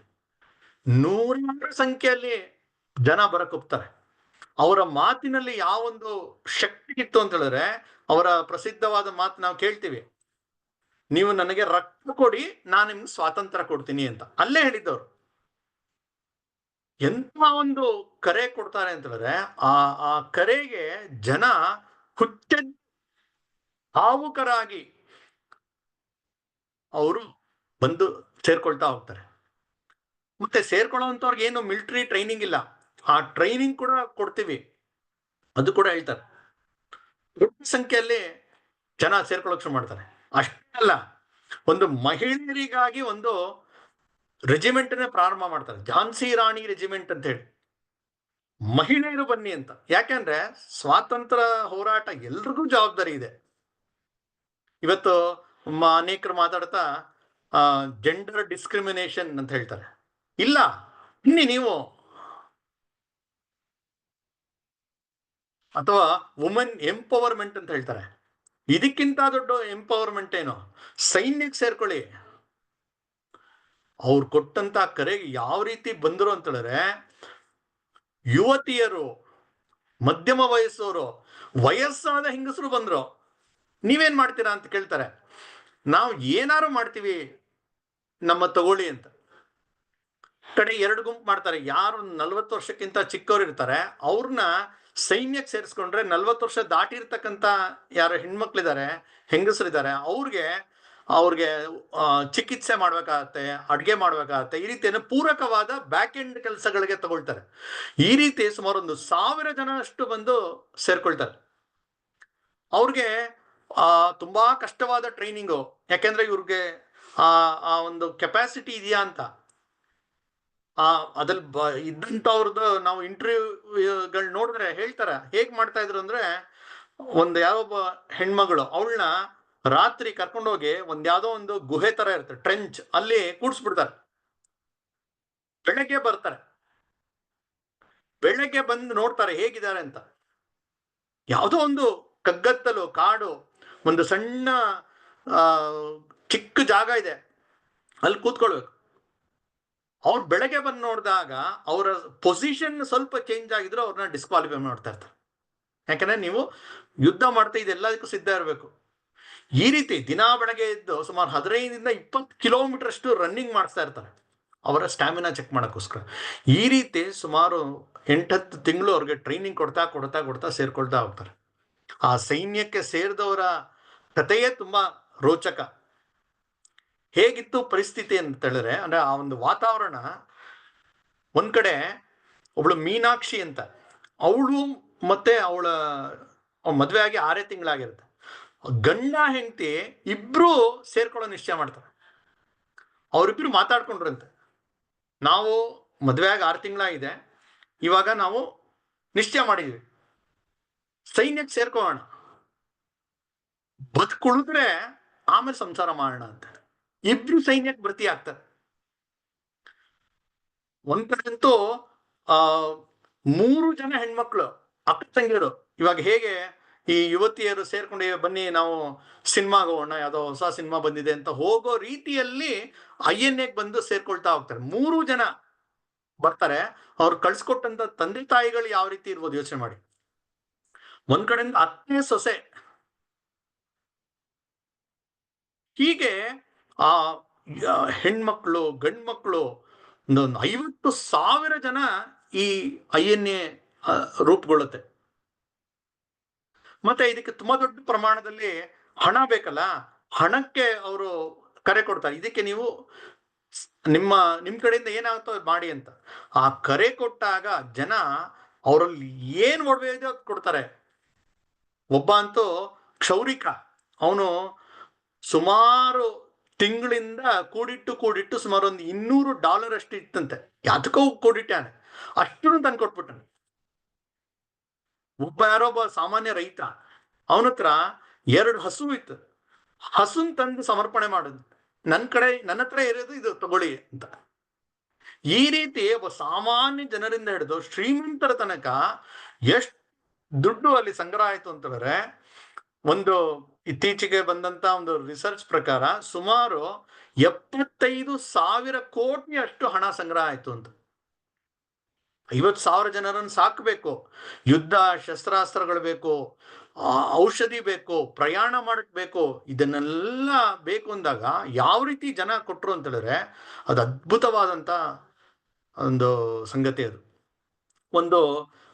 100ರ ಸಂಖ್ಯೆಯಲ್ಲಿ ಜನ ಬರಕ್ ಹೋಗ್ತಾರೆ. ಅವರ ಮಾತಿನಲ್ಲಿ ಯಾವೊಂದು ಶಕ್ತಿ ಇತ್ತು ಅಂತ ಹೇಳಿದ್ರೆ, ಅವರ ಪ್ರಸಿದ್ಧವಾದ ಮಾತು ನಾವು ಕೇಳ್ತೀವಿ, ನೀವು ನನಗೆ ರಕ್ತ ಕೊಡಿ, ನಾನು ನಿಮ್ಗೆ ಸ್ವಾತಂತ್ರ್ಯ ಕೊಡ್ತೀನಿ ಅಂತ. ಅಲ್ಲೇ ಹೇಳಿದ್ದವ್ರು. ಎಂತ ಒಂದು ಕರೆ ಕೊಡ್ತಾರೆ ಅಂತ ಹೇಳಿದ್ರೆ, ಆ ಆ ಕರೆಗೆ ಜನ ಹುಚ್ಚ ಭಾವುಕರಾಗಿ ಅವರು ಬಂದು ಸೇರ್ಕೊಳ್ತಾ ಹೋಗ್ತಾರೆ. ಮತ್ತೆ ಸೇರ್ಕೊಳ್ಳೋಂಥವ್ರಿಗೆ ಏನು ಮಿಲಿಟರಿ ಟ್ರೈನಿಂಗ್ ಇಲ್ಲ, ಆ ಟ್ರೈನಿಂಗ್ ಕೂಡ ಕೊಡ್ತೀವಿ, ಅದು ಕೂಡ ಹೇಳ್ತಾರೆ. ದೊಡ್ಡ ಸಂಖ್ಯೆಯಲ್ಲಿ ಜನ ಸೇರ್ಕೊಳ್ಳೋಕೆ ಶುರು ಮಾಡ್ತಾರೆ. ಅಷ್ಟೇ ಅಲ್ಲ, ಒಂದು ಮಹಿಳೆಯರಿಗಾಗಿ ಒಂದು ರೆಜಿಮೆಂಟ್ ಪ್ರಾರಂಭ ಮಾಡ್ತಾರೆ, ಝಾನ್ಸಿ ರಾಣಿ ರೆಜಿಮೆಂಟ್ ಅಂತ ಹೇಳಿ. ಮಹಿಳೆಯರು ಬನ್ನಿ ಅಂತ. ಯಾಕೆಂದ್ರೆ ಸ್ವಾತಂತ್ರ್ಯ ಹೋರಾಟ ಎಲ್ರಿಗೂ ಜವಾಬ್ದಾರಿ ಇದೆ. ಇವತ್ತು ಅನೇಕರು ಮಾತಾಡ್ತಾ ಜೆಂಡರ್ ಡಿಸ್ಕ್ರಿಮಿನೇಷನ್ ಅಂತ ಹೇಳ್ತಾರೆ. ಇಲ್ಲ, ಬನ್ನಿ ನೀವು. ಅಥವಾ ವುಮೆನ್ ಎಂಪವರ್ಮೆಂಟ್ ಅಂತ ಹೇಳ್ತಾರೆ. ಇದಕ್ಕಿಂತ ದೊಡ್ಡ ಎಂಪವರ್ಮೆಂಟ್ ಏನು? ಸೈನ್ಯಕ್ಕೆ ಸೇರ್ಕೊಳ್ಳಿ. ಅವ್ರು ಕೊಟ್ಟಂತ ಕರೆಗೆ ಯಾವ ರೀತಿ ಬಂದರು ಅಂತ ಹೇಳಿದ್ರೆ, ಯುವತಿಯರು, ಮಧ್ಯಮ ವಯಸ್ಸವರು, ವಯಸ್ಸಾದ ಹೆಂಗಸರು ಬಂದ್ರು. ನೀವೇನ್ ಮಾಡ್ತೀರಾ ಅಂತ ಕೇಳ್ತಾರೆ. ನಾವು ಏನಾರು ಮಾಡ್ತೀವಿ, ನಮ್ಮ ತಗೊಳ್ಳಿ ಅಂತ. ಕಡೆ ಎರಡು ಗುಂಪು ಮಾಡ್ತಾರೆ. ಯಾರು 40 ವರ್ಷಕ್ಕಿಂತ ಚಿಕ್ಕವ್ರು ಇರ್ತಾರೆ ಅವ್ರನ್ನ ಸೈನ್ಯಕ್ಕೆ ಸೇರಿಸ್ಕೊಂಡ್ರೆ, 40 ವರ್ಷ ದಾಟಿರ್ತಕ್ಕಂಥ ಯಾರು ಹೆಣ್ಮಕ್ಳಿದ್ದಾರೆ, ಹೆಂಗಸರಿದ್ದಾರೆ, ಅವ್ರಿಗೆ ಚಿಕಿತ್ಸೆ ಮಾಡ್ಬೇಕಾಗತ್ತೆ, ಅಡ್ಗೆ ಮಾಡ್ಬೇಕಾಗತ್ತೆ. ಈ ರೀತಿ ಪೂರಕವಾದ ಬ್ಯಾಕ್ ಎಂಡ್ ಕೆಲಸಗಳಿಗೆ ತಗೊಳ್ತಾರೆ. ಈ ರೀತಿ ಸುಮಾರು 1000 ಜನ ಅಷ್ಟು ಬಂದು ಸೇರ್ಕೊಳ್ತಾರೆ. ಅವ್ರಿಗೆ ತುಂಬಾ ಕಷ್ಟವಾದ ಟ್ರೈನಿಂಗು. ಯಾಕೆಂದ್ರೆ ಇವ್ರಿಗೆ ಆ ಒಂದು ಕೆಪಾಸಿಟಿ ಇದೆಯಾ ಅಂತ. ಅದ್ರಲ್ಲಿ ಇದ್ದಂಥವ್ರದ್ದು ನಾವು ಇಂಟರ್ವ್ಯೂಗಳು ನೋಡಿದ್ರೆ ಹೇಳ್ತಾರೆ, ಹೇಗ್ ಮಾಡ್ತಾ ಇದ್ರು ಅಂದ್ರೆ, ಯಾವೊಬ್ಬ ಹೆಣ್ಮಗಳು ಅವಳನ್ನ ರಾತ್ರಿ ಕರ್ಕೊಂಡೋಗಿ ಯಾವ್ದೋ ಒಂದು ಗುಹೆ ತರ ಇರುತ್ತೆ, ಟ್ರೆಂಚ್, ಅಲ್ಲಿ ಕೂಡ್ಸ್ಬಿಡ್ತಾರೆ. ಬೆಳಗ್ಗೆ ಬರ್ತಾರೆ, ಬೆಳಗ್ಗೆ ಬಂದು ನೋಡ್ತಾರೆ ಹೇಗಿದ್ದಾರೆ ಅಂತ. ಯಾವುದೋ ಒಂದು ಕಗ್ಗತ್ತಲು ಕಾಡು, ಒಂದು ಸಣ್ಣ ಚಿಕ್ಕ ಜಾಗ ಇದೆ, ಅಲ್ಲಿ ಕೂತ್ಕೊಳ್ಬೇಕು. ಅವ್ರು ಬೆಳಗ್ಗೆ ಬಂದು ನೋಡಿದಾಗ ಅವರ ಪೊಸಿಷನ್ ಸ್ವಲ್ಪ ಚೇಂಜ್ ಆಗಿದ್ರು ಅವ್ರನ್ನ ಡಿಸ್ಕ್ವಾಲಿಫೈ ಮಾಡ್ತಾ ಇರ್ತಾರೆ. ಯಾಕಂದ್ರೆ ನೀವು ಯುದ್ಧ ಮಾಡ್ತಾ ಇದೆಲ್ಲದಕ್ಕೂ ಸಿದ್ಧ ಇರಬೇಕು. ಈ ರೀತಿ ದಿನಾ ಬೆಳಗ್ಗೆ ಎದ್ದು ಸುಮಾರು 15-20 ಕಿಲೋಮೀಟರ್ ಅಷ್ಟು ರನ್ನಿಂಗ್ ಮಾಡಿಸ್ತಾ ಇರ್ತಾರೆ, ಅವರ ಸ್ಟ್ಯಾಮಿನಾ ಚೆಕ್ ಮಾಡೋಕ್ಕೋಸ್ಕರ. ಈ ರೀತಿ ಸುಮಾರು 8-10 ತಿಂಗಳು ಅವ್ರಿಗೆ ಟ್ರೈನಿಂಗ್ ಕೊಡ್ತಾ ಕೊಡ್ತಾ ಕೊಡ್ತಾ ಸೇರ್ಕೊಳ್ತಾ ಹೋಗ್ತಾರೆ. ಆ ಸೈನ್ಯಕ್ಕೆ ಸೇರಿದವರ ಕಥೆಯೇ ತುಂಬಾ ರೋಚಕ. ಹೇಗಿತ್ತು ಪರಿಸ್ಥಿತಿ ಅಂತ ಹೇಳಿದ್ರೆ, ಅಂದ್ರೆ ಆ ಒಂದು ವಾತಾವರಣ, ಒಂದ್ ಕಡೆ ಒಬ್ಳು ಮೀನಾಕ್ಷಿ ಅಂತ, ಅವಳು ಮತ್ತೆ ಅವಳ ಮದುವೆ ಆಗಿ 6 ತಿಂಗಳಾಗಿರುತ್ತೆ. ಗಂಡ ಹೆಂಡತಿ ಇಬ್ರು ಸೇರ್ಕೊಳ್ಳೋ ನಿಶ್ಚಯ ಮಾಡ್ತಾರೆ. ಅವರಿಬ್ರು ಮಾತಾಡ್ಕೊಂಡ್ರಂತೆ, ನಾವು ಮದುವೆ ಆಗಿ 6 ತಿಂಗಳಾಗಿದೆ, ಇವಾಗ ನಾವು ನಿಶ್ಚಯ ಮಾಡಿದ್ವಿ ಸೈನ್ಯಕ್ಕೆ ಸೇರ್ಕೊಳ್ಳೋಣ, ಬದುಕುಳಿದ್ರೆ ಆಮೇಲೆ ಸಂಸಾರ ಮಾಡೋಣ ಅಂತ. ಇಬ್ರು ಸೈನ್ಯಕ್ಕೆ ಭರ್ತಿ ಆಗ್ತಾರೆ. ಒಂದ್ ಕಡೆಂತೂ 3 ಜನ ಹೆಣ್ಮಕ್ಳು ಅಕ್ಕ ತಂಗಿಯರು, ಇವಾಗ ಹೇಗೆ ಈ ಯುವತಿಯರು ಸೇರ್ಕೊಂಡು ಬನ್ನಿ ನಾವು ಸಿನಿಮಾಗೆ ಹೋಗೋಣ, ಯಾವುದೋ ಹೊಸ ಸಿನಿಮಾ ಬಂದಿದೆ ಅಂತ ಹೋಗೋ ರೀತಿಯಲ್ಲಿ INA ಬಂದು ಸೇರ್ಕೊಳ್ತಾ ಹೋಗ್ತಾರೆ. 3 ಜನ ಬರ್ತಾರೆ. ಅವ್ರು ಕಳ್ಸಿಕೊಟ್ಟಂತ ತಂದೆ ತಾಯಿಗಳು ಯಾವ ರೀತಿ ಇರ್ಬೋದು ಯೋಚನೆ ಮಾಡಿ. ಒಂದ್ ಕಡೆಯಿಂದ ಅತ್ತೆ ಸೊಸೆ, ಹೀಗೆ ಆ ಹೆಣ್ಮಕ್ಳು ಗಂಡ್ಮಕ್ಳು 50,000 ಜನ ಈ INA ರೂಪುಗೊಳ್ಳುತ್ತೆ. ಮತ್ತೆ ಇದಕ್ಕೆ ತುಂಬಾ ದೊಡ್ಡ ಪ್ರಮಾಣದಲ್ಲಿ ಹಣ ಬೇಕಲ್ಲ, ಹಣಕ್ಕೆ ಅವರು ಕರೆ ಕೊಡ್ತಾರೆ. ಇದಕ್ಕೆ ನೀವು ನಿಮ್ ಕಡೆಯಿಂದ ಏನಾಗುತ್ತೋ ಮಾಡಿ ಅಂತ. ಆ ಕರೆ ಕೊಟ್ಟಾಗ ಜನ ಅವರಲ್ಲಿ ಏನ್ ಒಡವೆ ಅದು ಕೊಡ್ತಾರೆ. ಒಬ್ಬ ಅಂತೂ ಕ್ಷೌರಿಕ, ಅವನು ಸುಮಾರು ತಿಂಗಳಿಂದ ಕೂಡಿಟ್ಟು ಸುಮಾರು ಒಂದು $200 ಅಷ್ಟು ಇತ್ತಂತೆ. ಯಾತಕ್ಕೋ ಕೂಡಿಟ್ಟಾನೆ, ಅಷ್ಟು ತಂದು ಕೊಟ್ಬಿಟ್ಟಾನೆ. ಯಾರೊಬ್ಬ ಸಾಮಾನ್ಯ ರೈತ, ಅವನ ಹತ್ರ 2 ಹಸು ಇತ್ತು, ಹಸುನ್ ತಂದು ಸಮರ್ಪಣೆ ಮಾಡುದು, ನನ್ನ ಹತ್ರ ಇರೋದು ಇದು ತಗೊಳ್ಳಿ ಅಂತ. ಈ ರೀತಿ ಒಬ್ಬ ಸಾಮಾನ್ಯ ಜನರಿಂದ ಹಿಡಿದು ಶ್ರೀಮಂತರ ತನಕ ಎಷ್ಟು ದುಡ್ಡು ಅಲ್ಲಿ ಸಂಗ್ರಹ ಆಯ್ತು ಅಂತಂದ್ರೆ, ಒಂದು ಇತ್ತೀಚೆಗೆ ಬಂದಂತ ಒಂದು ರಿಸರ್ಚ್ ಪ್ರಕಾರ ಸುಮಾರು 75,000 ಕೋಟಿ ಅಷ್ಟು ಹಣ ಸಂಗ್ರಹ ಆಯ್ತು ಅಂತ. 50,000 ಜನರನ್ನು ಸಾಕಬೇಕು, ಯುದ್ಧ ಶಸ್ತ್ರಾಸ್ತ್ರಗಳು ಬೇಕು, ಔಷಧಿ ಬೇಕು, ಪ್ರಯಾಣ ಮಾಡಕ್ ಬೇಕು, ಇದನ್ನೆಲ್ಲ ಬೇಕು ಅಂದಾಗ ಯಾವ ರೀತಿ ಜನ ಕೊಟ್ರು ಅಂತ ಹೇಳಿದ್ರೆ ಅದು ಅದ್ಭುತವಾದಂತ ಒಂದು ಸಂಗತಿ. ಅದು ಒಂದು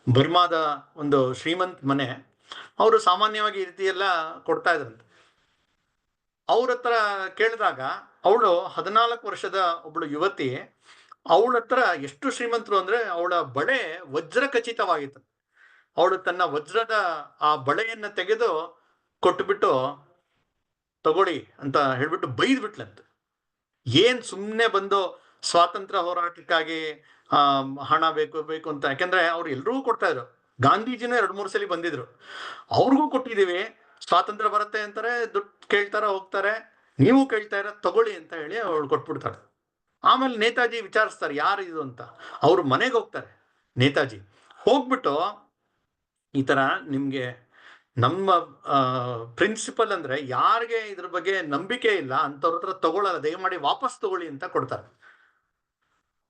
ಬರ್ಮಾದ ಒಂದು ಶ್ರೀಮಂತ್ ಮನೆ, ಅವರು ಸಾಮಾನ್ಯವಾಗಿ ಈ ರೀತಿ ಎಲ್ಲ ಕೊಡ್ತಾ ಇದ್ರಂತೆ. ಅವ್ರ ಹತ್ರ ಕೇಳಿದಾಗ ಅವಳು 14 ವರ್ಷದ ಒಬ್ಳು ಯುವತಿ, ಅವಳ ಹತ್ರ ಎಷ್ಟು ಶ್ರೀಮಂತರು ಅಂದ್ರೆ ಅವಳ ಬಳೆ ವಜ್ರ ಖಚಿತವಾಗಿತ್ತು. ಅವಳು ತನ್ನ ವಜ್ರದ ಆ ಬಳೆಯನ್ನ ತೆಗೆದು ಕೊಟ್ಬಿಟ್ಟು ತಗೊಳ್ಳಿ ಅಂತ ಹೇಳ್ಬಿಟ್ಟು ಬೈದ್ ಬಿಟ್ಲಂತ. ಏನ್ ಸುಮ್ಮನೆ ಬಂದು ಸ್ವಾತಂತ್ರ್ಯ ಹೋರಾಟಕ್ಕಾಗಿ ಹಣ ಬೇಕು ಬೇಕು ಅಂತ, ಯಾಕಂದ್ರೆ ಅವ್ರು ಎಲ್ರಿಗೂ ಕೊಡ್ತಾ ಇದ್ರು. ಗಾಂಧೀಜಿನ 2-3 ಸಲ ಬಂದಿದ್ರು, ಅವ್ರಿಗೂ ಕೊಟ್ಟಿದೀವಿ, ಸ್ವಾತಂತ್ರ್ಯ ಬರುತ್ತೆ ಅಂತಾರೆ, ದುಡ್ಡು ಕೇಳ್ತಾರ ಹೋಗ್ತಾರೆ, ನೀವು ಕೇಳ್ತಾ ಇರ ತಗೊಳ್ಳಿ ಅಂತ ಹೇಳಿ ಅವಳು ಕೊಟ್ಬಿಡ್ತಾರೆ. ಆಮೇಲೆ ನೇತಾಜಿ ವಿಚಾರಿಸ್ತಾರೆ ಯಾರು ಇದು ಅಂತ. ಅವ್ರ ಮನೆಗೆ ಹೋಗ್ತಾರೆ ನೇತಾಜಿ. ಹೋಗ್ಬಿಟ್ಟು ಈ ತರ ನಿಮ್ಗೆ ನಮ್ಮ ಪ್ರಿನ್ಸಿಪಲ್ ಅಂದ್ರೆ ಯಾರಿಗೆ ಇದ್ರ ಬಗ್ಗೆ ನಂಬಿಕೆ ಇಲ್ಲ ಅಂತವ್ರ ಹತ್ರ ತಗೊಳ್ಳಲ್ಲ, ದಯಮಾಡಿ ವಾಪಸ್ ತಗೊಳ್ಳಿ ಅಂತ ಕೊಡ್ತಾರೆ.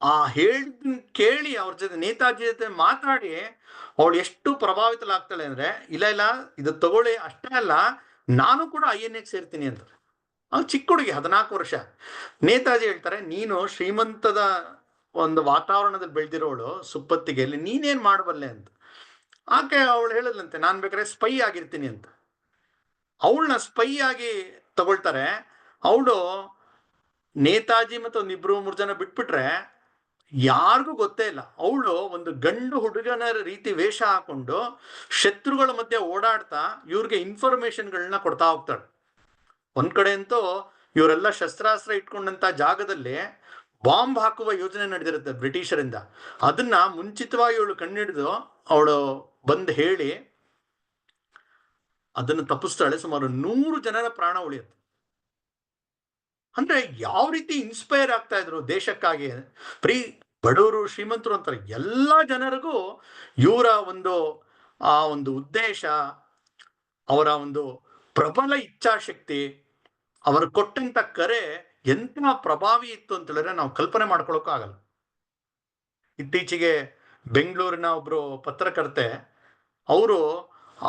ಆ ಕೇಳಿ ಅವ್ರ ಜೊತೆ ನೇತಾಜಿ ಜೊತೆ ಮಾತಾಡಿ ಅವಳು ಎಷ್ಟು ಪ್ರಭಾವಿತಲಾಗ್ತಾಳೆ ಅಂದ್ರೆ, ಇಲ್ಲ ಇಲ್ಲ ಇದು ತಗೊಳ್ಳಿ, ಅಷ್ಟೇ ಅಲ್ಲ ನಾನು ಕೂಡ INA ಸೇರ್ತೀನಿ ಅಂತ. ಅವ್ನು ಚಿಕ್ಕ ಹುಡುಗಿ, 14 ವರ್ಷ. ನೇತಾಜಿ ಹೇಳ್ತಾರೆ, ನೀನು ಶ್ರೀಮಂತದ ಒಂದು ವಾತಾವರಣದಲ್ಲಿ ಬೆಳೆದಿರೋಳು, ಸುಪ್ಪತ್ತಿಗೆಯಲ್ಲಿ ನೀನೇನ್ ಮಾಡಬಲ್ಲೆ ಅಂತ. ಆಕೆ ಅವಳು ಹೇಳದಂತೆ, ನಾನ್ ಬೇಕಾದ್ರೆ ಸ್ಪೈ ಆಗಿರ್ತೀನಿ ಅಂತ. ಅವಳನ್ನ ಸ್ಪೈ ಆಗಿ ತಗೊಳ್ತಾರೆ. ಅವಳು ನೇತಾಜಿ ಮತ್ತು ಒಂದಿಬ್ರು 3 ಜನ ಬಿಟ್ಬಿಟ್ರೆ ಯಾರಿಗೂ ಗೊತ್ತೇ ಇಲ್ಲ. ಅವಳು ಒಂದು ಗಂಡು ಹುಡುಗನ ರೀತಿ ವೇಷ ಹಾಕೊಂಡು ಶತ್ರುಗಳ ಮಧ್ಯೆ ಓಡಾಡ್ತಾ ಇವ್ರಿಗೆ ಇನ್ಫಾರ್ಮೇಶನ್ಗಳನ್ನ ಕೊಡ್ತಾ ಹೋಗ್ತಾಳೆ. ಒಂದ್ ಕಡೆ ಅಂತೂ ಇವರೆಲ್ಲ ಶಸ್ತ್ರಾಸ್ತ್ರ ಇಟ್ಕೊಂಡಂತ ಜಾಗದಲ್ಲಿ ಬಾಂಬ್ ಹಾಕುವ ಯೋಜನೆ ನಡೆದಿರುತ್ತೆ ಬ್ರಿಟಿಷರಿಂದ. ಅದನ್ನ ಮುಂಚಿತವಾಗಿ ಇವಳು ಕಣ್ಣಿಡಿದು ಅವಳು ಬಂದು ಹೇಳಿ ಅದನ್ನು ತಪ್ಪಿಸ್ತಾಳೆ. ಸುಮಾರು 100 ಜನರ ಪ್ರಾಣ ಉಳಿಯುತ್ತೆ. ಅಂದ್ರೆ ಯಾವ ರೀತಿ ಇನ್ಸ್ಪೈರ್ ಆಗ್ತಾ ಇದ್ರು ದೇಶಕ್ಕಾಗಿ. ಬಡವರು ಶ್ರೀಮಂತರು ಅಂತಾರೆ, ಎಲ್ಲಾ ಜನರಿಗೂ ಇವರ ಒಂದು ಉದ್ದೇಶ, ಅವರ ಒಂದು ಪ್ರಬಲ ಇಚ್ಛಾಶಕ್ತಿ, ಅವರು ಕೊಟ್ಟಂತ ಕರೆ ಎಂತ ಪ್ರಭಾವಿ ಇತ್ತು ಅಂತ ಹೇಳಿದ್ರೆ ನಾವು ಕಲ್ಪನೆ ಮಾಡ್ಕೊಳಕ್ಕೂ ಆಗಲ್ಲ. ಇತ್ತೀಚೆಗೆ ಬೆಂಗಳೂರಿನ ಒಬ್ರು ಪತ್ರಕರ್ತೆ, ಅವರು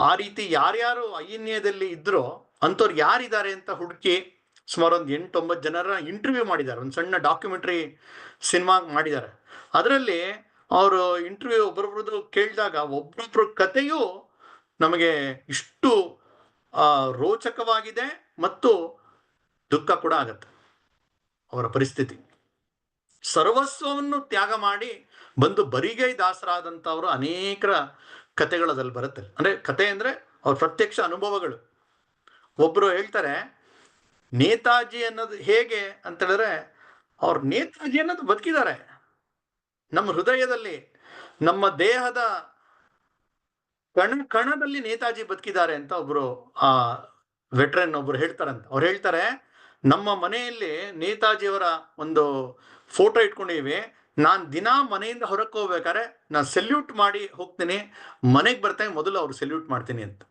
ಆ ರೀತಿ ಯಾರ್ಯಾರು INAದಲ್ಲಿ ಇದ್ರೋ ಅಂಥವ್ರು ಯಾರಿದ್ದಾರೆ ಅಂತ ಹುಡುಕಿ ಸುಮಾರು ಒಂದು 8-9 ಜನರ ಇಂಟರ್ವ್ಯೂ ಮಾಡಿದ್ದಾರೆ. ಒಂದು ಸಣ್ಣ ಡಾಕ್ಯುಮೆಂಟ್ರಿ ಸಿನಿಮಾ ಮಾಡಿದ್ದಾರೆ. ಅದರಲ್ಲಿ ಅವರು ಇಂಟರ್ವ್ಯೂ ಒಬ್ಬರೊಬ್ರದ್ದು ಕೇಳಿದಾಗ ಒಬ್ಬೊಬ್ರ ಕಥೆಯೂ ನಮಗೆ ಇಷ್ಟು ರೋಚಕವಾಗಿದೆ ಮತ್ತು ದುಃಖ ಕೂಡ ಆಗತ್ತೆ. ಅವರ ಪರಿಸ್ಥಿತಿ, ಸರ್ವಸ್ವವನ್ನು ತ್ಯಾಗ ಮಾಡಿ ಬಂದು ಬರಿಗೈ ದಾಸರಾದಂಥವರು ಅನೇಕರ ಕಥೆಗಳದಲ್ಲಿ ಬರುತ್ತೆ. ಅಂದ್ರೆ ಕತೆ ಅಂದ್ರೆ ಅವ್ರ ಪ್ರತ್ಯಕ್ಷ ಅನುಭವಗಳು. ಒಬ್ರು ಹೇಳ್ತಾರೆ, ನೇತಾಜಿ ಅನ್ನೋದು ಹೇಗೆ ಅಂತ ಹೇಳಿದ್ರೆ, ಅವ್ರ ನೇತಾಜಿ ಅನ್ನೋದು ಬದುಕಿದ್ದಾರೆ ನಮ್ಮ ಹೃದಯದಲ್ಲಿ, ನಮ್ಮ ದೇಹದ ಕಣದಲ್ಲಿ ನೇತಾಜಿ ಬದುಕಿದ್ದಾರೆ ಅಂತ ಒಬ್ರು ವೆಟ್ರನ್ ಒಬ್ರು ಹೇಳ್ತಾರಂತ. ಅವ್ರು ಹೇಳ್ತಾರೆ, ನಮ್ಮ ಮನೆಯಲ್ಲಿ ನೇತಾಜಿಯವರ ಒಂದು ಫೋಟೋ ಇಟ್ಕೊಂಡಿವಿ, ನಾನು ದಿನಾ ಮನೆಯಿಂದ ಹೊರಕ್ಕೆ ಹೋಗ್ಬೇಕಾದ್ರೆ ನಾನು ಸೆಲ್ಯೂಟ್ ಮಾಡಿ ಹೋಗ್ತೀನಿ, ಮನೆಗೆ ಬರ್ತೇನೆ ಮೊದಲು ಅವ್ರು ಸೆಲ್ಯೂಟ್ ಮಾಡ್ತೀನಿ ಅಂತ.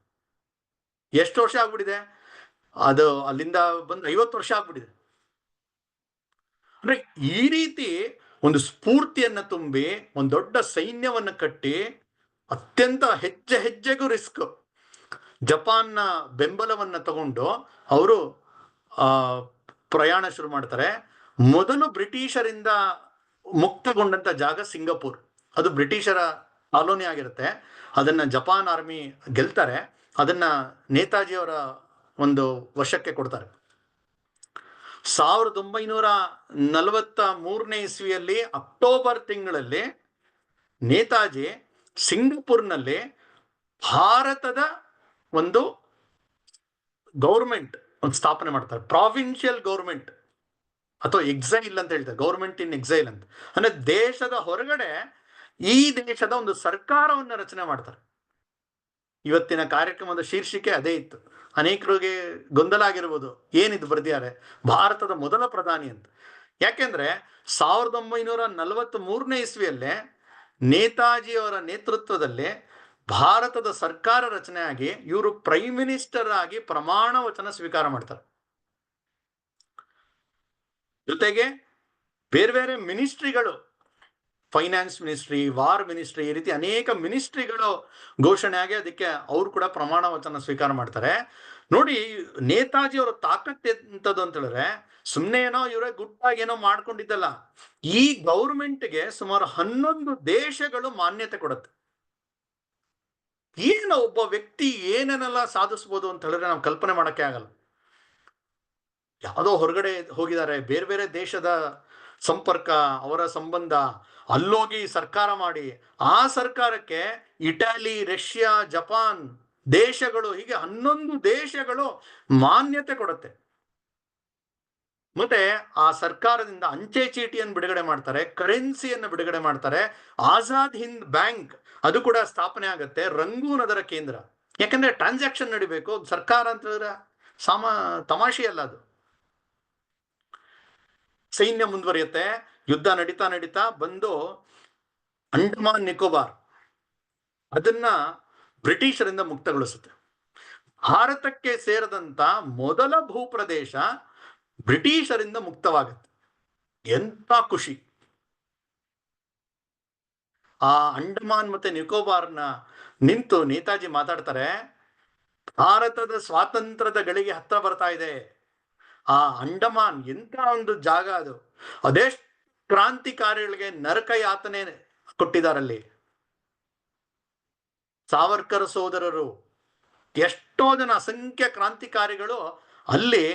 ಎಷ್ಟು ವರ್ಷ ಆಗ್ಬಿಟ್ಟಿದೆ ಅದು, ಅಲ್ಲಿಂದ ಬಂದು 50 ವರ್ಷ ಆಗ್ಬಿಟ್ಟಿದೆ. ಅಂದ್ರೆ ಈ ರೀತಿ ಒಂದು ಸ್ಫೂರ್ತಿಯನ್ನ ತುಂಬಿ ಒಂದು ದೊಡ್ಡ ಸೈನ್ಯವನ್ನ ಕಟ್ಟಿ ಅತ್ಯಂತ ಹೆಜ್ಜೆ ಹೆಜ್ಜೆಗೂ ರಿಸ್ಕ್, ಜಪಾನ್ನ ಬೆಂಬಲವನ್ನ ತಗೊಂಡು ಅವರು ಪ್ರಯಾಣ ಶುರು ಮಾಡ್ತಾರೆ. ಮೊದಲು ಬ್ರಿಟಿಷರಿಂದ ಮುಕ್ತಗೊಂಡಂತ ಜಾಗ ಸಿಂಗಪುರ್. ಅದು ಬ್ರಿಟಿಷರ ಕಾಲೋನಿ ಆಗಿರುತ್ತೆ. ಅದನ್ನ ಜಪಾನ್ ಆರ್ಮಿ ಗೆಲ್ತಾರೆ. ಅದನ್ನ ನೇತಾಜಿಯವರ ಒಂದು ವಶಕ್ಕೆ ಕೊಡ್ತಾರೆ. 1943ನೇ ಇಸ್ವಿಯಲ್ಲಿ ಅಕ್ಟೋಬರ್ ತಿಂಗಳಲ್ಲಿ ನೇತಾಜಿ ಸಿಂಗಪುರ್ನಲ್ಲಿ ಭಾರತದ ಒಂದು ಗೌರ್ಮೆಂಟ್ ಒಂದು ಸ್ಥಾಪನೆ ಮಾಡ್ತಾರೆ. ಪ್ರಾವಿನ್ಷಿಯಲ್ ಗೌರ್ಮೆಂಟ್ ಅಥವಾ ಎಕ್ಸೈಲ್ ಅಂತ ಹೇಳ್ತಾರೆ, ಗೌರ್ಮೆಂಟ್ ಇನ್ ಎಕ್ಸೈಲ್ ಅಂತ. ಅಂದ್ರೆ ದೇಶದ ಹೊರಗಡೆ ಈ ದೇಶದ ಒಂದು ಸರ್ಕಾರವನ್ನು ರಚನೆ ಮಾಡ್ತಾರೆ. ಇವತ್ತಿನ ಕಾರ್ಯಕ್ರಮದ ಶೀರ್ಷಿಕೆ ಅದೇ ಇತ್ತು. ಅನೇಕರಿಗೆ ಗೊಂದಲ ಆಗಿರ್ಬೋದು, ಏನಿದು ಬರೆದಿದ್ದಾರೆ, ಭಾರತದ ಮೊದಲ ಪ್ರಧಾನಿ ಅಂತ. ಯಾಕೆಂದ್ರೆ 1943ನೇ ಇಸ್ವಿಯಲ್ಲೇ ನೇತಾಜಿಯವರ ನೇತೃತ್ವದಲ್ಲಿ ಭಾರತದ ಸರ್ಕಾರ ರಚನೆ ಆಗಿ ಇವರು ಪ್ರೈಮ್ ಮಿನಿಸ್ಟರ್ ಆಗಿ ಪ್ರಮಾಣ ವಚನ ಸ್ವೀಕಾರ ಮಾಡ್ತಾರೆ. ಜೊತೆಗೆ ಬೇರೆ ಬೇರೆ ಮಿನಿಸ್ಟ್ರಿಗಳು ಫೈನಾನ್ಸ್ ಮಿನಿಸ್ಟ್ರಿ, ವಾರ್ ಮಿನಿಸ್ಟ್ರಿ, ಈ ರೀತಿ ಅನೇಕ ಮಿನಿಸ್ಟ್ರಿಗಳು ಘೋಷಣೆ ಆಗಿ ಅದಕ್ಕೆ ಅವ್ರು ಕೂಡ ಪ್ರಮಾಣ ವಚನ ಸ್ವೀಕಾರ ಮಾಡ್ತಾರೆ. ನೋಡಿ, ನೇತಾಜಿ ಅವರ ತಾಕತ್ ಎಂತದ್ದು ಅಂತ ಹೇಳಿದ್ರೆ, ಸುಮ್ಮನೆ ಏನೋ ಇವರೇ ಗುಟ್ಟಾಗಿ ಏನೋ ಮಾಡ್ಕೊಂಡಿದ್ದಲ್ಲ. ಈ ಗೌರ್ಮೆಂಟ್ಗೆ ಸುಮಾರು 11 ದೇಶಗಳು ಮಾನ್ಯತೆ ಕೊಡುತ್ತೆ. ಏನು ಒಬ್ಬ ವ್ಯಕ್ತಿ ಏನೇನೆಲ್ಲ ಸಾಧಿಸ್ಬೋದು ಅಂತ ಹೇಳಿದ್ರೆ ನಾವು ಕಲ್ಪನೆ ಮಾಡಕ್ಕೆ ಆಗಲ್ಲ. ಯಾವುದೋ ಹೊರಗಡೆ ಹೋಗಿದ್ದಾರೆ, ಬೇರೆ ಬೇರೆ ದೇಶದ ಸಂಪರ್ಕ, ಅವರ ಸಂಬಂಧ, ಅಲ್ಲೋಗಿ ಸರ್ಕಾರ ಮಾಡಿ ಆ ಸರ್ಕಾರಕ್ಕೆ ಇಟಲಿ, ರಷ್ಯಾ, ಜಪಾನ್ ದೇಶಗಳು, ಹೀಗೆ 11 ದೇಶಗಳು ಮಾನ್ಯತೆ ಕೊಡುತ್ತೆ. ಮತ್ತೆ ಆ ಸರ್ಕಾರದಿಂದ ಅಂಚೆ ಚೀಟಿಯನ್ನು ಬಿಡುಗಡೆ ಮಾಡ್ತಾರೆ, ಕರೆನ್ಸಿಯನ್ನು ಬಿಡುಗಡೆ ಮಾಡ್ತಾರೆ. ಆಜಾದ್ ಹಿಂದ್ ಬ್ಯಾಂಕ್ ಅದು ಕೂಡ ಸ್ಥಾಪನೆ ಆಗುತ್ತೆ. ರಂಗೂನ್ ಅದರ ಕೇಂದ್ರ. ಯಾಕಂದ್ರೆ ಟ್ರಾನ್ಸಾಕ್ಷನ್ ನಡಿಬೇಕು. ಸರ್ಕಾರ ಅಂತ ಹೇಳಿದ್ರೆ ತಮಾಷೆ ಅಲ್ಲ ಅದು. ಸೈನ್ಯ ಮುಂದುವರಿಯುತ್ತೆ. ಯುದ್ಧ ನಡೀತಾ ನಡೀತಾ ಬಂದು ಅಂಡಮಾನ್ ನಿಕೋಬಾರ್ ಅದನ್ನ ಬ್ರಿಟಿಷರಿಂದ ಮುಕ್ತಗೊಳಿಸುತ್ತೆ. ಭಾರತಕ್ಕೆ ಸೇರಿದಂತ ಮೊದಲ ಭೂಪ್ರದೇಶ ಬ್ರಿಟಿಷರಿಂದ ಮುಕ್ತವಾಗುತ್ತೆ. ಎಂತ ಖುಷಿ! ಆ ಅಂಡಮಾನ್ ಮತ್ತೆ ನಿಕೋಬಾರ್ನ ನಿಂತು ನೇತಾಜಿ ಮಾತಾಡ್ತಾರೆ, ಭಾರತದ ಸ್ವಾತಂತ್ರ್ಯದ ಗಳಿಗೆ ಹತ್ರ ಬರ್ತಾ ಇದೆ. ಆ ಅಂಡಮಾನ್ ಎಂತ ಒಂದು ಜಾಗ ಅದು. ಅದೆಷ್ಟು ಕ್ರಾಂತಿಕಾರಿಗಳಿಗೆ ನರಕ ಯಾತನೆ ಕೊಟ್ಟಿದಾರಲ್ಲಿ. ಸಾವರ್ಕರ್ ಸೋದರರು, ಎಷ್ಟೋ ಜನ ಅಸಂಖ್ಯ ಕ್ರಾಂತಿಕಾರಿಗಳು ಅಲ್ಲಿ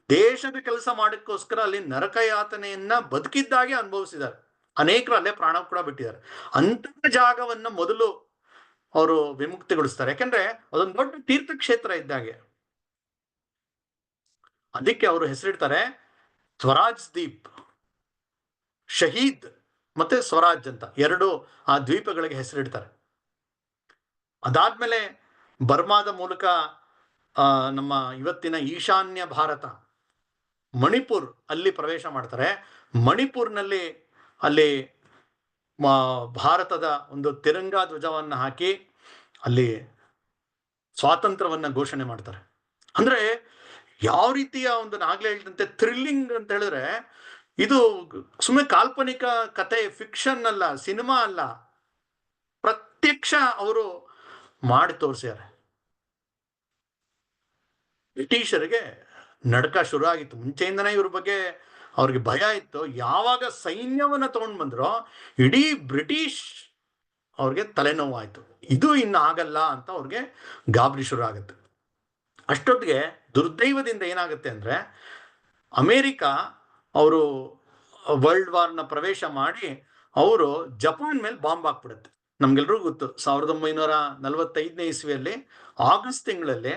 ದೇಶದ ಕೆಲಸ ಮಾಡೋಕ್ಕೋಸ್ಕರ ಅಲ್ಲಿ ನರಕ ಯಾತನೆಯನ್ನ ಬದುಕಿದ್ದಾಗೆ ಅನುಭವಿಸಿದ್ದಾರೆ. ಅನೇಕರು ಅಲ್ಲೇ ಪ್ರಾಣ ಕೂಡ ಬಿಟ್ಟಿದ್ದಾರೆ. ಅಂತ ಜಾಗವನ್ನ ಮೊದಲು ಅವರು ವಿಮುಕ್ತಿಗೊಳಿಸ್ತಾರೆ. ಯಾಕಂದ್ರೆ ಅದೊಂದು ದೊಡ್ಡ ತೀರ್ಥಕ್ಷೇತ್ರ ಇದ್ದಾಗೆ. ಅದಕ್ಕೆ ಅವರು ಹೆಸರಿಡ್ತಾರೆ ಸ್ವರಾಜ್ ದ್ವೀಪ್. ಶಹೀದ್ ಮತ್ತೆ ಸ್ವರಾಜ್ ಅಂತ ಎರಡು ಆ ದ್ವೀಪಗಳಿಗೆ ಹೆಸರಿಡ್ತಾರೆ. ಅದಾದ್ಮೇಲೆ ಬರ್ಮಾದ ಮೂಲಕ ನಮ್ಮ ಇವತ್ತಿನ ಈಶಾನ್ಯ ಭಾರತ, ಮಣಿಪುರ್ ಅಲ್ಲಿ ಪ್ರವೇಶ ಮಾಡ್ತಾರೆ. ಮಣಿಪುರ್ನಲ್ಲಿ ಅಲ್ಲಿ ಭಾರತದ ಒಂದು ತಿರಂಗಾ ಧ್ವಜವನ್ನ ಹಾಕಿ ಅಲ್ಲಿ ಸ್ವಾತಂತ್ರ್ಯವನ್ನ ಘೋಷಣೆ ಮಾಡ್ತಾರೆ. ಅಂದ್ರೆ ಯಾವ ರೀತಿಯ ಒಂದು, ಆಗ್ಲೇ ಹೇಳಿದಂತೆ ಥ್ರಿಲ್ಲಿಂಗ್ ಅಂತ ಹೇಳಿದ್ರೆ, ಇದು ಸುಮ್ಮನೆ ಕಾಲ್ಪನಿಕ ಕತೆ, ಫಿಕ್ಷನ್ ಅಲ್ಲ, ಸಿನಿಮಾ ಅಲ್ಲ, ಪ್ರತ್ಯಕ್ಷ ಅವರು ಮಾಡಿ ತೋರಿಸ್ಯಾರೆ. ಬ್ರಿಟಿಷರಿಗೆ ನಡಕ ಶುರು ಆಗಿತ್ತು. ಮುಂಚೆಯಿಂದನೇ ಇವ್ರ ಬಗ್ಗೆ ಅವ್ರಿಗೆ ಭಯ ಇತ್ತು. ಯಾವಾಗ ಸೈನ್ಯವನ್ನ ತಗೊಂಡು ಬಂದ್ರೋ ಇಡೀ ಬ್ರಿಟಿಷ್ ಅವ್ರಿಗೆ ತಲೆನೋವಾಯ್ತು. ಇದು ಇನ್ನು ಆಗಲ್ಲ ಅಂತ ಅವ್ರಿಗೆ ಗಾಬರಿ ಶುರು ಆಗುತ್ತೆ. ಅಷ್ಟೊತ್ತಿಗೆ ದುರ್ದೈವದಿಂದ ಏನಾಗುತ್ತೆ ಅಂದ್ರೆ, ಅಮೇರಿಕ ಅವರು ವರ್ಲ್ಡ್ ವಾರ್ನ ಪ್ರವೇಶ ಮಾಡಿ ಅವರು ಜಪಾನ್ ಮೇಲೆ ಬಾಂಬ್ ಹಾಕ್ಬಿಡುತ್ತೆ. ನಮ್ಗೆಲ್ರಿಗೂ ಗೊತ್ತು, 1945ನೇ ಇಸ್ವಿಯಲ್ಲಿ ಆಗಸ್ಟ್ ತಿಂಗಳಲ್ಲಿ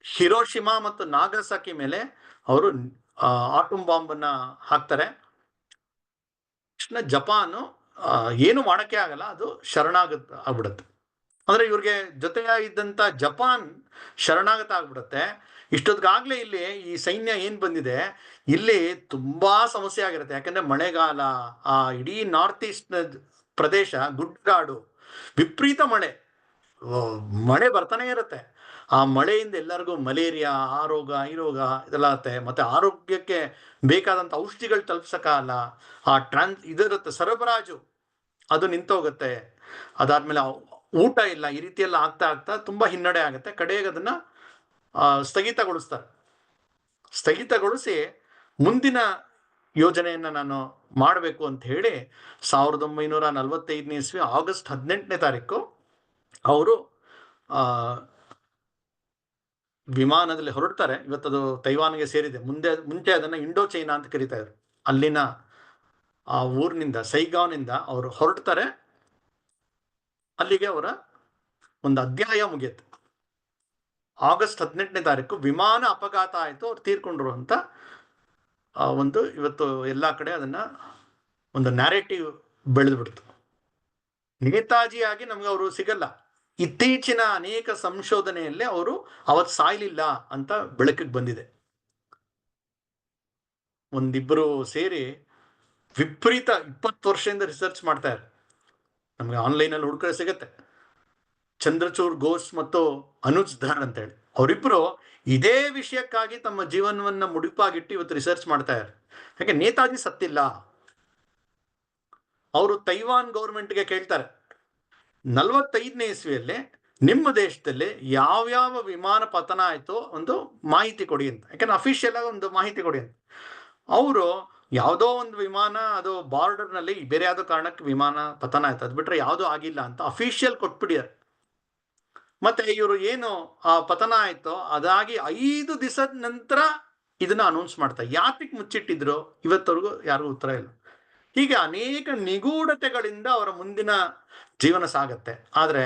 ಹಿರೋಶಿಮಾ ಮತ್ತು ನಾಗಸಾಕಿ ಮೇಲೆ ಅವರು ಆಟಮ್ ಬಾಂಬ್ ಅನ್ನ ಹಾಕ್ತಾರೆ. ಜಪಾನು ಏನು ಮಾಡಕ್ಕೆ ಆಗಲ್ಲ, ಅದು ಆಗ್ಬಿಡುತ್ತೆ. ಅಂದ್ರೆ ಇವ್ರಿಗೆ ಜೊತೆಯಾಗಿದ್ದಂತ ಜಪಾನ್ ಶರಣಾಗತ ಆಗ್ಬಿಡುತ್ತೆ. ಇಷ್ಟೊತ್ತಿಗಾಗ್ಲೇ ಇಲ್ಲಿ ಈ ಸೈನ್ಯ ಏನ್ ಬಂದಿದೆ, ಇಲ್ಲಿ ತುಂಬಾ ಸಮಸ್ಯೆ ಆಗಿರುತ್ತೆ. ಯಾಕಂದ್ರೆ ಮಳೆಗಾಲ, ಆ ಇಡೀ ನಾರ್ತ್ ಈಸ್ಟ್ ಪ್ರದೇಶ ಗುಡ್ಡಗಾಡು, ವಿಪರೀತ ಮಳೆ ಬರ್ತಾನೆ ಇರುತ್ತೆ. ಆ ಮಳೆಯಿಂದ ಎಲ್ಲರಿಗೂ ಮಲೇರಿಯಾ, ಆ ರೋಗ ಈ ರೋಗ ಇದೆಲ್ಲ ಆಗುತ್ತೆ. ಮತ್ತೆ ಆರೋಗ್ಯಕ್ಕೆ ಬೇಕಾದಂತ ಔಷಧಿಗಳು ತಲುಪ್ಸಕ್ಕಾಗಲ್ಲ. ಆ ಇದಿರುತ್ತೆ ಸರಬರಾಜು, ಅದು ನಿಂತೋಗುತ್ತೆ. ಅದಾದ್ಮೇಲೆ ಊಟ ಇಲ್ಲ. ಈ ರೀತಿ ಎಲ್ಲ ಆಗ್ತಾ ಆಗ್ತಾ ತುಂಬಾ ಹಿನ್ನಡೆ ಆಗುತ್ತೆ. ಕಡೆಗೆ ಅದನ್ನ ಸ್ಥಗಿತಗೊಳಿಸಿ ಮುಂದಿನ ಯೋಜನೆಯನ್ನ ನಾನು ಮಾಡಬೇಕು ಅಂತ ಹೇಳಿ 1945ನೇ ಇಸ್ವಿ ಆಗಸ್ಟ್ 18ನೇ ತಾರೀಕು ಅವರು ವಿಮಾನದಲ್ಲಿ ಹೊರಡ್ತಾರೆ. ಇವತ್ತದು ತೈವಾನ್ಗೆ ಸೇರಿದೆ. ಮುಂಚೆ ಅದನ್ನ ಇಂಡೋ ಚೈನಾ ಅಂತ ಕರೀತಾ ಇದ್ರು. ಅಲ್ಲಿನ ಆ ಊರಿನಿಂದ, ಸೈಗಾವ್ನಿಂದ ಅವರು ಹೊರಡ್ತಾರೆ. ಅಲ್ಲಿಗೆ ಅವರ ಒಂದು ಅಧ್ಯಾಯ ಮುಗಿಯುತ್ತೆ. ಆಗಸ್ಟ್ 18ನೇ ತಾರೀಕು ವಿಮಾನ ಅಪಘಾತ ಆಯಿತು, ಅವ್ರು ತೀರ್ಕೊಂಡ್ರು ಅಂತ ಒಂದು ಇವತ್ತು ಎಲ್ಲ ಕಡೆ ಅದನ್ನ ಒಂದು ನ್ಯಾರೇಟಿವ್ ಬೆಳೆದು ಬಿಡ್ತು. ನೇತಾಜಿಯಾಗಿ ನಮ್ಗೆ ಅವರು ಸಿಗಲ್ಲ. ಇತ್ತೀಚಿನ ಅನೇಕ ಸಂಶೋಧನೆಯಲ್ಲಿ ಅವರು ಅವತ್ತು ಸಾಯ್ಲಿಲ್ಲ ಅಂತ ಬೆಳಕಿಗೆ ಬಂದಿದೆ. ಒಂದಿಬ್ಬರು ಸೇರಿ ವಿಪರೀತ 20 ವರ್ಷದಿಂದ ರಿಸರ್ಚ್ ಮಾಡ್ತಾ ಇದ್ದಾರೆ. ನಮ್ಗೆ ಆನ್ಲೈನಲ್ಲಿ ಹುಡುಕರೆ ಸಿಗತ್ತೆ. ಚಂದ್ರಚೂಡ್ ಘೋಷ್ ಮತ್ತು ಅನುಜ್ ಧರ್ ಅಂತ ಹೇಳಿ ಅವರಿಬ್ರು ಇದೇ ವಿಷಯಕ್ಕಾಗಿ ತಮ್ಮ ಜೀವನವನ್ನ ಮುಡಿಪಾಗಿಟ್ಟು ಇವತ್ತು ರಿಸರ್ಚ್ ಮಾಡ್ತಾ ಇದ್ದಾರೆ. ಯಾಕೆ ನೇತಾಜಿ ಸತ್ತಿಲ್ಲ. ಅವರು ತೈವಾನ್ ಗೌರ್ಮೆಂಟ್ಗೆ ಕೇಳ್ತಾರೆ, 45ನೇ ಇಸ್ವಿಯಲ್ಲಿ ನಿಮ್ಮ ದೇಶದಲ್ಲಿ ಯಾವ್ಯಾವ ವಿಮಾನ ಪತನ ಆಯ್ತು ಒಂದು ಮಾಹಿತಿ ಕೊಡಿ ಅಂತ. ಯಾಕಂದ್ರೆ ಅಫಿಷಿಯಲ್ ಆಗಿ ಒಂದು ಮಾಹಿತಿ ಕೊಡಿ ಅಂತ. ಅವರು ಯಾವುದೋ ಒಂದು ವಿಮಾನ ಅದು ಬಾರ್ಡರ್ ನಲ್ಲಿ ಬೇರೆ ಯಾವುದೋ ಕಾರಣಕ್ಕೆ ವಿಮಾನ ಪತನ ಆಯ್ತು, ಅದ್ ಬಿಟ್ರೆ ಯಾವುದೂ ಆಗಿಲ್ಲ ಅಂತ ಅಫಿಷಿಯಲ್ ಕೊಟ್ಬಿಡಿಯಾರ. ಮತ್ತೆ ಇವರು ಏನು ಆ ಪತನ ಆಯ್ತೋ ಅದಾಗಿ 5 ದಿವಸದ ನಂತರ ಇದನ್ನ ಅನೌನ್ಸ್ ಮಾಡ್ತಾರೆ. ಯಾತಕ್ಕೆ ಮುಚ್ಚಿಟ್ಟಿದ್ರು ಇವತ್ತವರೆಗೂ ಯಾರಿಗೂ ಉತ್ತರ ಇಲ್ಲ. ಹೀಗೆ ಅನೇಕ ನಿಗೂಢತೆಗಳಿಂದ ಅವರ ಮುಂದಿನ ಜೀವನ ಸಾಗತ್ತೆ. ಆದ್ರೆ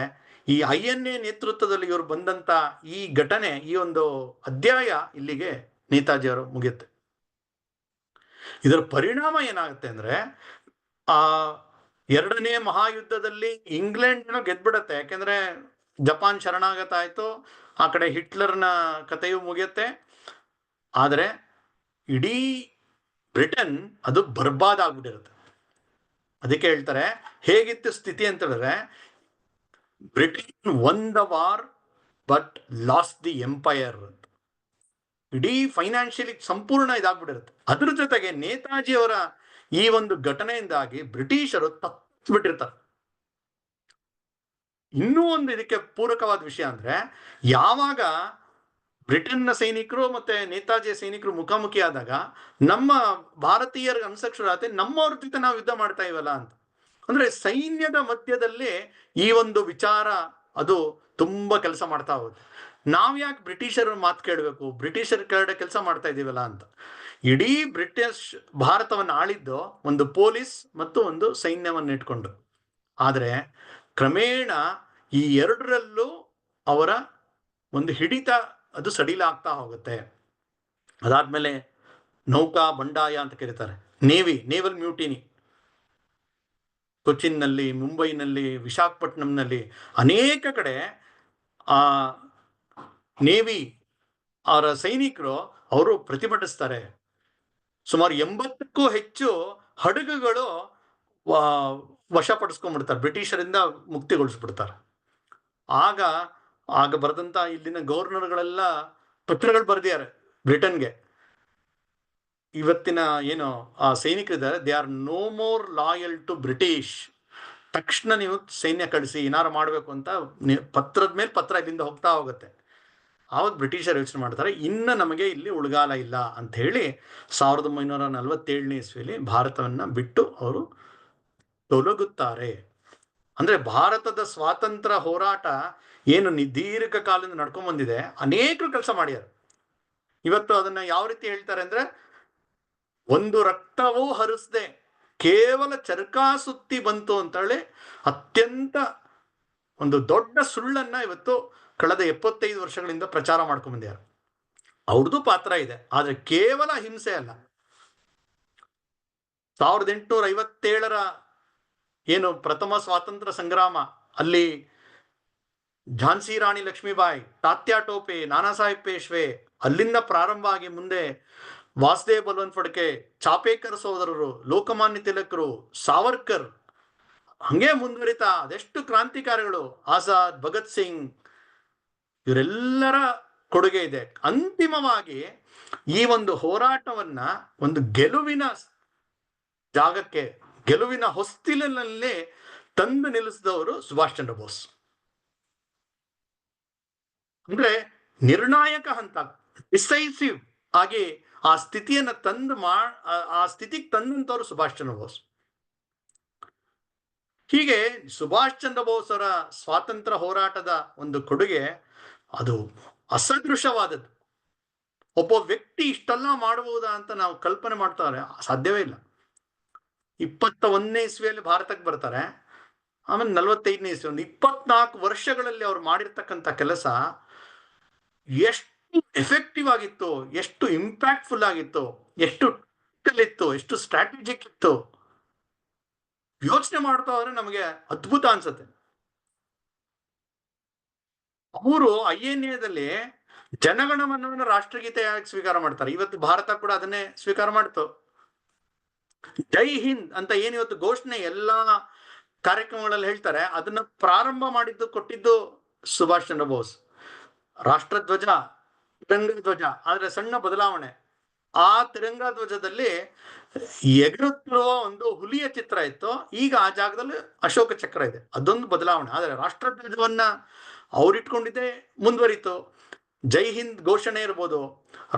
ಈ INA ನೇತೃತ್ವದಲ್ಲಿ ಇವರು ಬಂದಂತ ಈ ಘಟನೆ, ಈ ಒಂದು ಅಧ್ಯಾಯ ಇಲ್ಲಿಗೆ ನೇತಾಜಿಯವರು ಮುಗಿಯುತ್ತೆ. ಇದರ ಪರಿಣಾಮ ಏನಾಗುತ್ತೆ ಅಂದ್ರೆ, ಆ 2ನೇ ಮಹಾಯುದ್ಧದಲ್ಲಿ ಇಂಗ್ಲೆಂಡ್ ಗೆದ್ಬಿಡತ್ತೆ. ಯಾಕೆಂದ್ರೆ ಜಪಾನ್ ಶರಣಾಗತ ಆಯ್ತು, ಆ ಕಡೆ ಹಿಟ್ಲರ್ನ ಕಥೆಯು ಮುಗಿಯುತ್ತೆ. ಆದರೆ ಇಡೀ ಬ್ರಿಟನ್ ಅದು ಬರ್ಬಾದ್ ಆಗ್ಬಿಟ್ಟಿರುತ್ತೆ. ಅದಕ್ಕೆ ಹೇಳ್ತಾರೆ, ಹೇಗಿತ್ತು ಸ್ಥಿತಿ ಅಂತ ಹೇಳಿದ್ರೆ, Britain won the war but last the empire ಅಂತ. ಇಡೀ ಫೈನಾನ್ಷಿಯಲಿ ಸಂಪೂರ್ಣ ಇದಾಗ್ಬಿಟ್ಟಿರುತ್ತೆ. ಅದ್ರ ಜೊತೆಗೆ ನೇತಾಜಿಯವರ ಈ ಒಂದು ಘಟನೆಯಿಂದಾಗಿ ಬ್ರಿಟಿಷರು ತಪ್ಪಿಬಿಟ್ಟಿರ್ತಾರೆ. ಇನ್ನೂ ಒಂದು ಇದಕ್ಕೆ ಪೂರಕವಾದ ವಿಷಯ ಅಂದ್ರೆ, ಯಾವಾಗ ಬ್ರಿಟನ್ನ ಸೈನಿಕರು ಮತ್ತೆ ನೇತಾಜಿಯ ಸೈನಿಕರು ಮುಖಾಮುಖಿ ಆದಾಗ ನಮ್ಮ ಭಾರತೀಯರಿಗೆ ಅನ್ಸಕ್ ಶುರು ಆಗುತ್ತೆ, ನಮ್ಮವ್ರ ಜೊತೆ ನಾವು ಯುದ್ಧ ಮಾಡ್ತಾ ಇವಲ್ಲ ಅಂತ. ಅಂದ್ರೆ ಸೈನ್ಯದ ಮಧ್ಯದಲ್ಲಿ ಈ ಒಂದು ವಿಚಾರ ಅದು ತುಂಬಾ ಕೆಲಸ ಮಾಡ್ತಾ ಹೋಗುತ್ತೆ. ನಾವ್ ಯಾಕೆ ಬ್ರಿಟಿಷರ ಮಾತು ಕೇಳಬೇಕು, ಬ್ರಿಟಿಷರ ಕೆಳಗಡೆ ಕೆಲಸ ಮಾಡ್ತಾ ಇದೀವಲ್ಲ ಅಂತ. ಇಡೀ ಬ್ರಿಟಿಷ್ ಭಾರತವನ್ನು ಆಳಿದ್ದು ಒಂದು ಪೊಲೀಸ್ ಮತ್ತು ಒಂದು ಸೈನ್ಯವನ್ನು ಇಟ್ಕೊಂಡು. ಆದ್ರೆ ಕ್ರಮೇಣ ಈ ಎರಡರಲ್ಲೂ ಅವರ ಒಂದು ಹಿಡಿತ ಅದು ಸಡಿಲ ಆಗ್ತಾ ಹೋಗುತ್ತೆ. ಅದಾದ್ಮೇಲೆ ನೌಕಾ ಬಂಡಾಯ ಅಂತ ಕರೀತಾರೆ, ನೇವಲ್ ಮ್ಯೂಟಿನಿ. ಕೊಚ್ಚಿನ್ನಲ್ಲಿ, ಮುಂಬೈನಲ್ಲಿ, ವಿಶಾಖಪಟ್ಟಣಂನಲ್ಲಿ ಅನೇಕ ಕಡೆ ಆ ನೇವಿ ಅವರ ಸೈನಿಕರು ಅವರು ಪ್ರತಿಭಟಿಸ್ತಾರೆ. ಸುಮಾರು 80ಕ್ಕೂ ಹೆಚ್ಚು ಹಡಗುಗಳು ವಶಪಡಿಸ್ಕೊಂಡ್ಬಿಡ್ತಾರೆ, ಬ್ರಿಟಿಷರಿಂದ ಮುಕ್ತಿಗೊಳಿಸ್ಬಿಡ್ತಾರೆ. ಆಗ ಬರೆದಂತ ಇಲ್ಲಿನ ಗವರ್ನರ್ಗಳೆಲ್ಲ ಪತ್ರಗಳು ಬರೆದಿದ್ದಾರೆ ಬ್ರಿಟನ್ಗೆ. ಇವತ್ತಿನ ಏನು ಆ ಸೈನಿಕರಿದ್ದಾರೆ, they are no more loyal to British. ತಕ್ಷಣ ನೀವು ಸೈನ್ಯ ಕಳಿಸಿ, ಏನಾರು ಮಾಡಬೇಕು ಅಂತ ಪತ್ರದ ಮೇಲೆ ಪತ್ರ ಇಲ್ಲಿಂದ ಹೋಗ್ತಾ ಹೋಗುತ್ತೆ. ಆವಾಗ ಬ್ರಿಟಿಷರು ಯೋಚನೆ ಮಾಡ್ತಾರೆ, ಇನ್ನು ನಮಗೆ ಇಲ್ಲಿ ಉಳಿಗಾಲ ಇಲ್ಲ ಅಂತ ಹೇಳಿ 1947ನೇ ಇಸ್ವಿಯಲ್ಲಿ ಭಾರತವನ್ನ ಬಿಟ್ಟು ಅವರು ತೊಲಗುತ್ತಾರೆ. ಅಂದ್ರೆ ಭಾರತದ ಸ್ವಾತಂತ್ರ್ಯ ಹೋರಾಟ ಏನು ದೀರ್ಘ ಕಾಲದಿಂದ ನಡ್ಕೊಂಡ್ ಬಂದಿದೆ, ಅನೇಕರು ಕೆಲಸ ಮಾಡ್ಯಾರ. ಇವತ್ತು ಅದನ್ನ ಯಾವ ರೀತಿ ಹೇಳ್ತಾರೆ ಅಂದ್ರೆ, ಒಂದು ರಕ್ತವೂ ಹರಿಸದೆ ಕೇವಲ ಚರಕಾ ಸುತ್ತಿ ಬಂತು ಅಂತೇಳಿ ಅತ್ಯಂತ ಒಂದು ದೊಡ್ಡ ಸುಳ್ಳನ್ನ ಇವತ್ತು ಕಳೆದ 75 ವರ್ಷಗಳಿಂದ ಪ್ರಚಾರ ಮಾಡ್ಕೊಂಡ್ ಬಂದ್ಯಾರ. ಅವ್ರದ್ದು ಪಾತ್ರ ಇದೆ, ಆದ್ರೆ ಕೇವಲ ಹಿಂಸೆ ಅಲ್ಲ. 1857ರ ಏನು ಪ್ರಥಮ ಸ್ವಾತಂತ್ರ್ಯ ಸಂಗ್ರಾಮ, ಅಲ್ಲಿ ಝಾನ್ಸಿ ರಾಣಿ ಲಕ್ಷ್ಮೀಬಾಯಿ, ತಾತ್ಯಾ ಟೋಪೆ, ನಾನಾ ಸಾಹೇಬ್ ಪೇಶ್ವೆ, ಅಲ್ಲಿಂದ ಪ್ರಾರಂಭ ಆಗಿ ಮುಂದೆ ವಾಸುದೇವ್ ಬಲ್ವಂತ್ ಫಡ್ಕೆ, ಚಾಪೇಕರ್ ಸೋದರರು, ಲೋಕಮಾನ್ಯ ತಿಲಕರು, ಸಾವರ್ಕರ್, ಹಂಗೆ ಮುಂದುವರಿತಾ ಅದೆಷ್ಟು ಕ್ರಾಂತಿಕಾರಿಗಳು, ಆಜಾದ್, ಭಗತ್ ಸಿಂಗ್, ಇವರೆಲ್ಲರ ಕೊಡುಗೆ ಇದೆ. ಅಂತಿಮವಾಗಿ ಈ ಒಂದು ಹೋರಾಟವನ್ನ ಒಂದು ಗೆಲುವಿನ ಜಾಗಕ್ಕೆ, ಗೆಲುವಿನ ಹೊಸ್ತಿಲಿನಲ್ಲಿ ತಂದು ನಿಲ್ಲಿಸಿದವರು ಸುಭಾಷ್ ಚಂದ್ರ ಬೋಸ್. ಅಂದ್ರೆ ನಿರ್ಣಾಯಕ ಹಂತ, ಡಿಸೈಸಿವ್ ಆಗಿ ಆ ಸ್ಥಿತಿಯನ್ನ ಆ ಸ್ಥಿತಿಗೆ ತಂದಂತವ್ರು ಸುಭಾಷ್ ಚಂದ್ರ ಬೋಸ್. ಹೀಗೆ ಸುಭಾಷ್ ಚಂದ್ರ ಬೋಸ್ ಅವರ ಸ್ವಾತಂತ್ರ್ಯ ಹೋರಾಟದ ಒಂದು ಕೊಡುಗೆ ಅದು ಅಸದೃಶವಾದದ್ದು. ಒಬ್ಬ ವ್ಯಕ್ತಿ ಇಷ್ಟೆಲ್ಲ ಮಾಡಬಹುದಾ ಅಂತ ನಾವು ಕಲ್ಪನೆ ಮಾಡ್ತಾರೆ, ಸಾಧ್ಯವೇ ಇಲ್ಲ. 21ನೇ ಇಸ್ವಿಯಲ್ಲಿ ಭಾರತಕ್ಕೆ ಬರ್ತಾರೆ, ಆಮೇಲೆ 45ನೇ ಇಸ್ವಿ, ಒಂದು 24 ವರ್ಷಗಳಲ್ಲಿ ಅವ್ರು ಮಾಡಿರ್ತಕ್ಕಂಥ ಕೆಲಸ ಎಷ್ಟು ಎಫೆಕ್ಟಿವ್ ಆಗಿತ್ತು, ಎಷ್ಟು ಇಂಪ್ಯಾಕ್ಟ್ಫುಲ್ ಆಗಿತ್ತು, ಎಷ್ಟು ಇತ್ತು, ಎಷ್ಟು ಸ್ಟ್ರಾಟಜಿಕ್ ಇತ್ತು. ಯೋಚನೆ ಮಾಡ್ತಾ ಹೋದ್ರೆ ನಮಗೆ ಅದ್ಭುತ ಅನ್ಸುತ್ತೆ. ಅವರು INAದಲ್ಲಿ ಜನಗಣಮನವನ್ನು ರಾಷ್ಟ್ರಗೀತೆಯಾಗಿ ಸ್ವೀಕಾರ ಮಾಡ್ತಾರೆ. ಇವತ್ತು ಭಾರತ ಕೂಡ ಅದನ್ನೇ ಸ್ವೀಕಾರ ಮಾಡ್ತು. ಜೈ ಹಿಂದ್ ಅಂತ ಏನ್ ಇವತ್ತು ಘೋಷಣೆ ಎಲ್ಲಾ ಕಾರ್ಯಕ್ರಮಗಳಲ್ಲಿ ಹೇಳ್ತಾರೆ, ಅದನ್ನ ಪ್ರಾರಂಭ ಮಾಡಿದ್ದು ಕೊಟ್ಟಿದ್ದು ಸುಭಾಷ್ ಚಂದ್ರ ಬೋಸ್. ರಾಷ್ಟ್ರಧ್ವಜ, ತಿರಂಗ ಧ್ವಜ, ಆದ್ರೆ ಸಣ್ಣ ಬದಲಾವಣೆ, ಆ ತಿರಂಗ ಧ್ವಜದಲ್ಲಿ ಎಗರುತ್ತಿರುವ ಒಂದು ಹುಲಿಯ ಚಿತ್ರ ಇತ್ತು. ಈಗ ಆ ಜಾಗದಲ್ಲಿ ಅಶೋಕ ಚಕ್ರ ಇದೆ. ಅದೊಂದು ಬದಲಾವಣೆ. ಆದರೆ ರಾಷ್ಟ್ರಧ್ವಜವನ್ನ ಅವ್ರಿಟ್ಕೊಂಡಿದ್ದೇ ಮುಂದುವರಿತು. ಜೈ ಹಿಂದ್ ಘೋಷಣೆ ಇರ್ಬೋದು,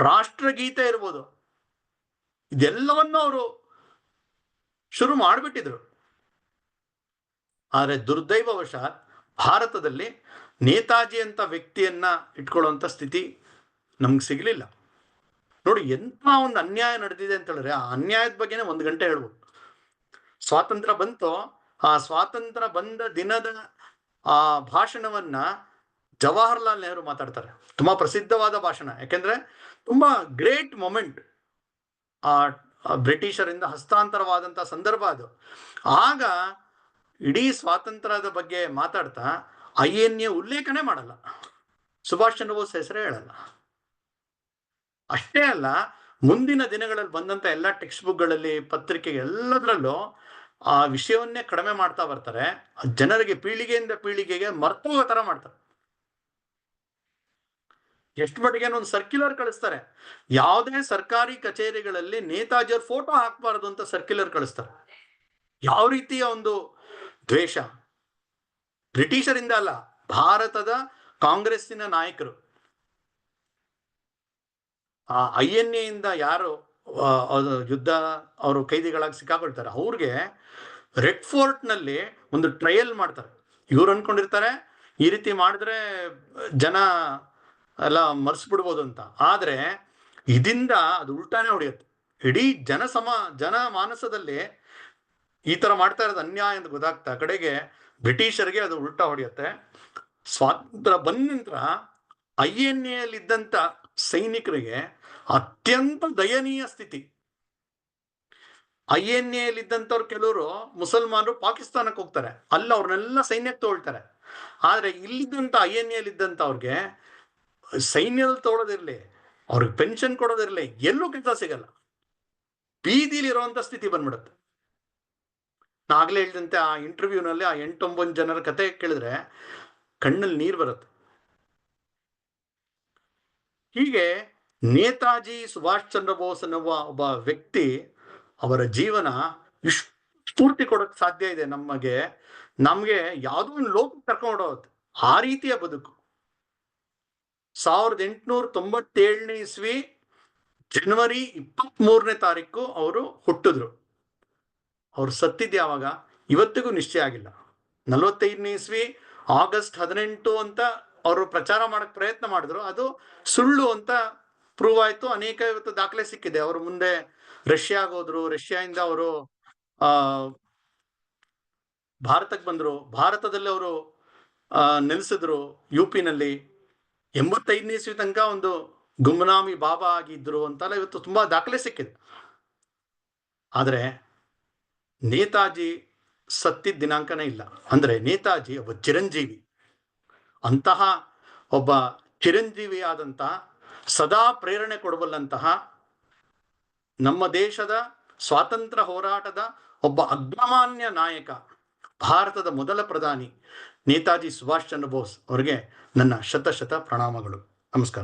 ರಾಷ್ಟ್ರಗೀತೆ ಇರ್ಬೋದು, ಇದೆಲ್ಲವನ್ನು ಅವರು ಶುರು ಮಾಡಿಬಿಟ್ಟಿದ್ರು. ಆದರೆ ದುರ್ದೈವವಶಾತ್ ಭಾರತದಲ್ಲಿ ನೇತಾಜಿ ಅಂತ ವ್ಯಕ್ತಿಯನ್ನ ಇಟ್ಕೊಳ್ಳುವಂಥ ಸ್ಥಿತಿ ನಮ್ಗೆ ಸಿಗಲಿಲ್ಲ. ನೋಡಿ ಎಂಥ ಒಂದು ಅನ್ಯಾಯ ನಡೆದಿದೆ ಅಂತ ಹೇಳಿದ್ರೆ, ಆ ಅನ್ಯಾಯದ ಬಗ್ಗೆನೇ 1 ಗಂಟೆ ಹೇಳ್ಬೋದು. ಸ್ವಾತಂತ್ರ್ಯ ಬಂತು, ಆ ಸ್ವಾತಂತ್ರ್ಯ ಬಂದ ದಿನದ ಆ ಭಾಷಣವನ್ನ ಜವಾಹರ್ಲಾಲ್ ನೆಹರು ಮಾತಾಡ್ತಾರೆ. ತುಂಬಾ ಪ್ರಸಿದ್ಧವಾದ ಭಾಷಣ. ಯಾಕೆಂದ್ರೆ ತುಂಬಾ ಗ್ರೇಟ್ ಮೊಮೆಂಟ್. ಆ ಬ್ರಿಟಿಷರಿಂದ ಹಸ್ತಾಂತರವಾದಂಥ ಸಂದರ್ಭ ಅದು. ಆಗ ಇಡೀ ಸ್ವಾತಂತ್ರ್ಯದ ಬಗ್ಗೆ ಮಾತಾಡ್ತಾ INA ಉಲ್ಲೇಖನೇ ಮಾಡಲ್ಲ, ಸುಭಾಷ್ ಚಂದ್ರ ಬೋಸ್ ಹೆಸರೇ ಹೇಳಲ್ಲ. ಅಷ್ಟೇ ಅಲ್ಲ, ಮುಂದಿನ ದಿನಗಳಲ್ಲಿ ಬಂದಂತ ಎಲ್ಲ ಟೆಕ್ಸ್ಟ್ ಬುಕ್ಗಳಲ್ಲಿ, ಪತ್ರಿಕೆ ಎಲ್ಲದರಲ್ಲೂ ಆ ವಿಷಯವನ್ನೇ ಕಡಿಮೆ ಮಾಡ್ತಾ ಬರ್ತಾರೆ. ಜನರಿಗೆ ಪೀಳಿಗೆಯಿಂದ ಪೀಳಿಗೆಗೆ ಮರ್ತೋಗೋ ತರ ಮಾಡ್ತಾರೆ. ಎಷ್ಟು ಮಟ್ಟಿಗೆ ಒಂದು ಸರ್ಕ್ಯುಲರ್ ಕಳಿಸ್ತಾರೆ, ಯಾವುದೇ ಸರ್ಕಾರಿ ಕಚೇರಿಗಳಲ್ಲಿ ನೇತಾಜಿಯವ್ರ ಫೋಟೋ ಹಾಕಬಾರದು ಅಂತ ಸರ್ಕ್ಯುಲರ್ ಕಳಿಸ್ತಾರೆ. ಯಾವ ರೀತಿಯ ಒಂದು ದ್ವೇಷ! ಬ್ರಿಟಿಷರಿಂದ ಅಲ್ಲ, ಭಾರತದ ಕಾಂಗ್ರೆಸ್ಸಿನ ನಾಯಕರು. ಆ INA ಇಂದ ಯಾರು ಯುದ್ಧ ಅವರು ಕೈದಿಗಳಾಗಿ ಸಿಕ್ಕಾಕೊಳ್ತಾರೆ, ಅವ್ರಿಗೆ ರೆಡ್ ಫೋರ್ಟ್ ನಲ್ಲಿ ಒಂದು ಟ್ರಯಲ್ ಮಾಡ್ತಾರೆ. ಇವ್ರು ಅನ್ಕೊಂಡಿರ್ತಾರೆ ಈ ರೀತಿ ಮಾಡಿದ್ರೆ ಜನ ಎಲ್ಲ ಮರ್ಸ್ಬಿಡ್ಬೋದು ಅಂತ. ಆದ್ರೆ ಇದರಿಂದ ಅದು ಉಲ್ಟಾನೇ ಹೊಡೆಯುತ್ತೆ. ಇಡೀ ಜನ ಮಾನಸದಲ್ಲಿ ಈ ತರ ಮಾಡ್ತಾ ಇರೋದು ಅನ್ಯಾಯ ಅಂತ ಗೊತ್ತಾಗ್ತಾ ಕಡೆಗೆ ಬ್ರಿಟಿಷರಿಗೆ ಅದು ಉಲ್ಟಾ ಹೊಡೆಯುತ್ತೆ. ಸ್ವಾತಂತ್ರ್ಯ ಬಂದ ನಂತರ INA ಇದ್ದಂತ ಸೈನಿಕರಿಗೆ ಅತ್ಯಂತ ದಯನೀಯ ಸ್ಥಿತಿ. INA ಇದ್ದಂಥವ್ರು ಕೆಲವರು ಮುಸಲ್ಮಾನರು ಪಾಕಿಸ್ತಾನಕ್ಕೆ ಹೋಗ್ತಾರೆ, ಅಲ್ಲ ಅವ್ರನ್ನೆಲ್ಲ ಸೈನ್ಯಕ್ಕೆ ತಗೊಳ್ತಾರೆ. ಆದ್ರೆ ಇಲ್ಲಿದ್ದಂತ INA ಇದ್ದಂಥವ್ರಿಗೆ ಸೈನ್ಯದಲ್ಲಿ ತಗೊಳ್ಳೋದಿರ್ಲಿ, ಅವ್ರಿಗೆ ಪೆನ್ಷನ್ ಕೊಡೋದಿರ್ಲಿ, ಎಲ್ಲೂ ಕೆಲಸ ಸಿಗಲ್ಲ. ಬೀದಿಲಿ ಇರುವಂತ ಸ್ಥಿತಿ ಬಂದ್ಬಿಡುತ್ತೆ. ನಾಗಲೇ ಹೇಳಿದಂತೆ ಆ ಇಂಟರ್ವ್ಯೂನಲ್ಲಿ ಆ 8-9 ಜನರ ಕತೆ ಕೇಳಿದ್ರೆ ಕಣ್ಣಲ್ಲಿ ನೀರು ಬರುತ್ತೆ. ಹೀಗೆ ನೇತಾಜಿ ಸುಭಾಷ್ ಚಂದ್ರ ಬೋಸ್ ಅನ್ನುವ ಒಬ್ಬ ವ್ಯಕ್ತಿ, ಅವರ ಜೀವನ ಇಷ್ಟು ಸ್ಫೂರ್ತಿ ಕೊಡೋಕೆ ಸಾಧ್ಯ ಇದೆ ನಮ್ಗೆ ಯಾವುದೋ ಒಂದು ಲೋಕಕ್ಕೆ ಕರ್ಕೊಂಡು ಹೋಗುತ್ತೆ. ಆ ರೀತಿಯ ಬದುಕು. 1897 ಇಸ್ವಿ ಜನವರಿ 23ನೇ ತಾರೀಕು ಅವರು ಹುಟ್ಟಿದ್ರು. ಅವ್ರು ಸತ್ತಿದ್ದು ಯಾವಾಗ ಇವತ್ತಿಗೂ ನಿಶ್ಚಯ ಆಗಿಲ್ಲ. 45ನೇ ಇಸ್ವಿ ಆಗಸ್ಟ್ 18 ಅಂತ ಅವರು ಪ್ರಚಾರ ಮಾಡಕ್ ಪ್ರಯತ್ನ ಮಾಡಿದ್ರು. ಅದು ಸುಳ್ಳು ಅಂತ ಪ್ರೂವ್ ಆಯ್ತು. ಅನೇಕ ಇವತ್ತು ದಾಖಲೆ ಸಿಕ್ಕಿದೆ. ಅವರು ಮುಂದೆ ರಷ್ಯಾಗೆ ಹೋದ್ರು, ರಷ್ಯಾದಿಂದ ಅವರು ಭಾರತಕ್ಕೆ ಬಂದ್ರು, ಭಾರತದಲ್ಲಿ ಅವರು ನೆಲೆಸಿದ್ರು UP ನಲ್ಲಿ. 85ನೇ ಇಸ್ವಿ ತನಕ ಒಂದು ಗುಮ್ನಾಮಿ ಬಾಬಾ ಆಗಿದ್ರು ಅಂತೆಲ್ಲ ಇವತ್ತು ತುಂಬಾ ದಾಖಲೆ ಸಿಕ್ಕಿದೆ. ಆದ್ರೆ ನೇತಾಜಿ ಸತ್ತಿದ್ದ ದಿನಾಂಕನೇ ಇಲ್ಲ. ಅಂದ್ರೆ ನೇತಾಜಿ ಒಬ್ಬ ಚಿರಂಜೀವಿ. ಅಂತಹ ಒಬ್ಬ ಚಿರಂಜೀವಿಯಾದಂತಹ, ಸದಾ ಪ್ರೇರಣೆ ಕೊಡಬಲ್ಲಂತಹ, ನಮ್ಮ ದೇಶದ ಸ್ವಾತಂತ್ರ್ಯ ಹೋರಾಟದ ಒಬ್ಬ ಅಗ್ರಮಾನ್ಯ ನಾಯಕ, ಭಾರತದ ಮೊದಲ ಪ್ರಧಾನಿ ನೇತಾಜಿ ಸುಭಾಷ್ ಚಂದ್ರ ಬೋಸ್ ಅವರಿಗೆ ನನ್ನ ಶತ ಪ್ರಣಾಮಗಳು. ನಮಸ್ಕಾರ.